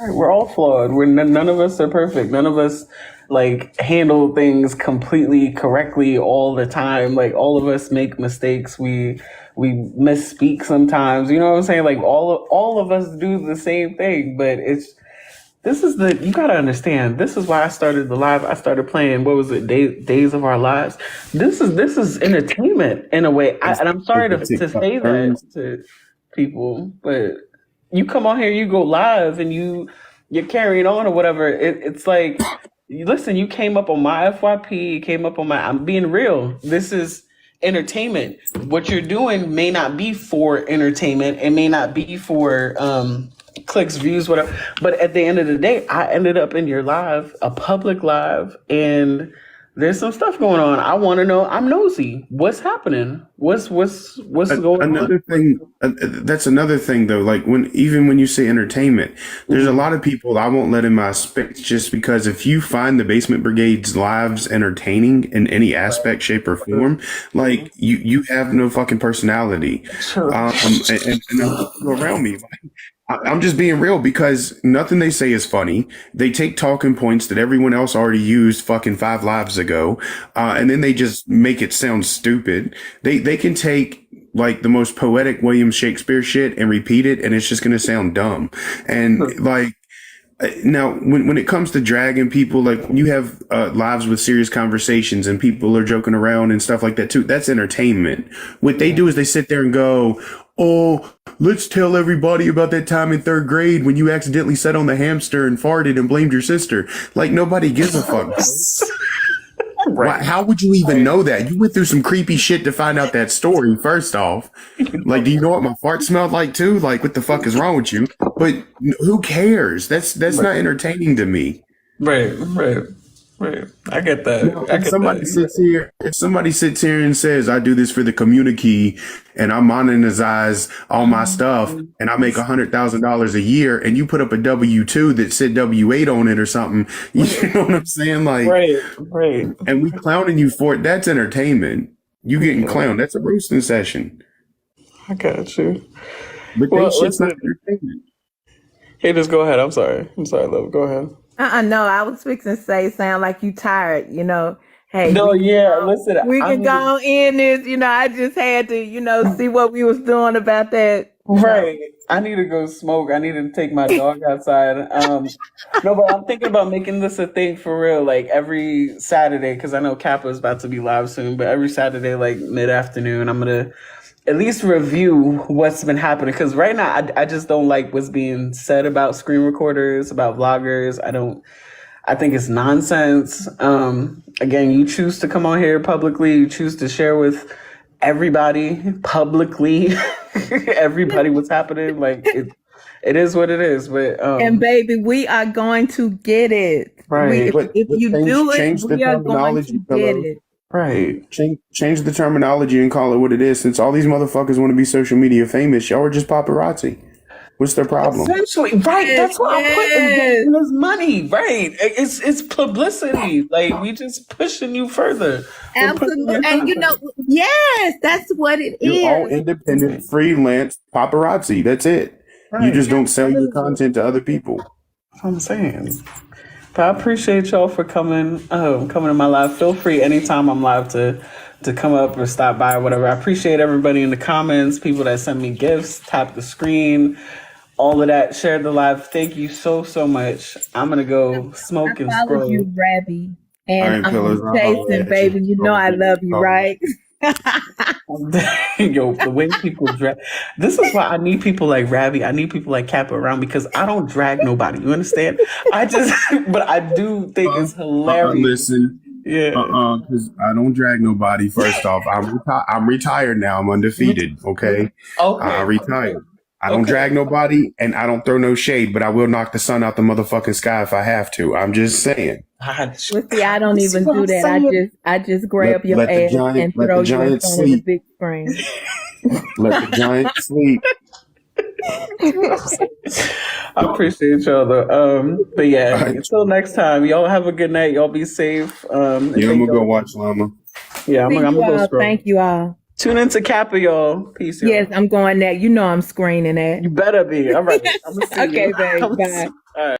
Right, we're all flawed. None of us are perfect. None of us like handle things completely correctly all the time. Like, all of us make mistakes. We misspeak sometimes. You know what I'm saying? Like, all of us do the same thing, but you gotta understand. This is why I started the live. I started playing. What was it? Days of Our Lives. This is entertainment in a way. And I'm sorry to say that to people, but you come on here, you go live, and you're carrying on or whatever. It's like, listen, you came up on my FYP, you came up on my. I'm being real. This is entertainment. What you're doing may not be for entertainment. It may not be for clicks, views, whatever. But at the end of the day, I ended up in your live, a public live, and there's some stuff going on. I want to know. I'm nosy. What's happening? What's going Another on? thing, that's another thing though. Like, even when you say entertainment, there's a lot of people I won't let in my space just because if you find the Basement Brigade's lives entertaining in any aspect, shape, or form, like you have no fucking personality. And around me. I'm just being real because nothing they say is funny. They take talking points that everyone else already used fucking 5 lives ago, and then they just make it sound stupid. They can take like the most poetic William Shakespeare shit and repeat it, and it's just gonna sound dumb. And like, now, when it comes to dragging people, like you have lives with serious conversations and people are joking around and stuff like that too. That's entertainment. What they do is they sit there and go, "Oh, let's tell everybody about that time in 3rd grade when you accidentally sat on the hamster and farted and blamed your sister." Like, nobody gives a fuck. Why, how would you even know that? You went through some creepy shit to find out that story, first off. Like, do you know what my fart smelled like too? Like, what the fuck is wrong with you? But who cares? That's not entertaining to me. Right. I get that. Now, if somebody sits here and says, "I do this for the community and I monetize all my stuff and I make $100,000 a year," and you put up a W-2 that said W-8 on it or something, you know what I'm saying? Like, Right. and we clowning you for it. That's entertainment. You getting clowned. That's a roasting session. I got you. But Well, that shit's not listen. entertainment. Hey, just go ahead. I'm sorry, love. Go ahead. No, I was fixing to say, sound like you tired, Hey, No, yeah. Listen, we I can go mean, on in this, I just had to, see what we was doing about that. right. I need to go smoke. I need to take my dog outside. No, but I'm thinking about making this a thing for real, like every Saturday, because I know Kappa is about to be live soon. But every Saturday, like mid-afternoon, I'm gonna at least review what's been happening. Because right now, I just don't like what's being said about screen recorders, about vloggers. I think it's nonsense. Again, you choose to come on here publicly. You choose to share with everybody publicly, everybody what's happening. Like, it is what it is. But And baby, we are going to get it. Right. If you do it, Change the we are going terminology, to get fellow. it. Right. Change the terminology and call it what it is. Since all these motherfuckers want to be social media famous, y'all are just paparazzi. What's their problem? Essentially, right. Yes, That's what I'm putting yes. his money. Right. It's publicity. Like we just pushing you further. We're pushing Absolutely. your And you know, content. yes, that's what it You're all is. independent, freelance paparazzi. That's it. You Right. just don't sell your Absolutely. content to other people. That's what I'm saying. But I appreciate y'all for coming to my live. Feel free anytime I'm live to come up or stop by or whatever. I appreciate everybody in the comments, people that send me gifts, tap the screen, all of that, share the live. Thank you so much. I'm gonna go I smoke and followed scroll. you, Rabbi. All And right, Pillars, I'll holler Jason, at you. baby, you know I love you, right? Yo, the way people drag. This is why I need people like Rabbi. I need people like Kappa around because I don't drag nobody. You understand? I just, but I do think it's hilarious. Listen. Yeah. Because I don't drag nobody. First off, I'm retired now. I'm undefeated. Okay. Okay. I retired. I don't Okay. drag nobody, and I don't throw no shade, but I will knock the sun out the motherfucking sky if I have to. I'm just saying. Well, see, I don't even do that. I just grab your Let the ass giant- and let throw the you in giant front of the sleep. big screen. Let the giant sleep. I appreciate y'all though. But yeah, All right. until next time, y'all have a good night. Y'all be safe. And Yeah, I'm thank gonna go y'all. watch Llama. Yeah, I'm Thank gonna you go all. scroll. Thank you all. Tune into Kappa, y'all. Peace, y'all. Yes, I'm going there. You know I'm screening that. You better be. All right. I'm gonna see you. Okay, babe. I'm gonna see- Bye. All right.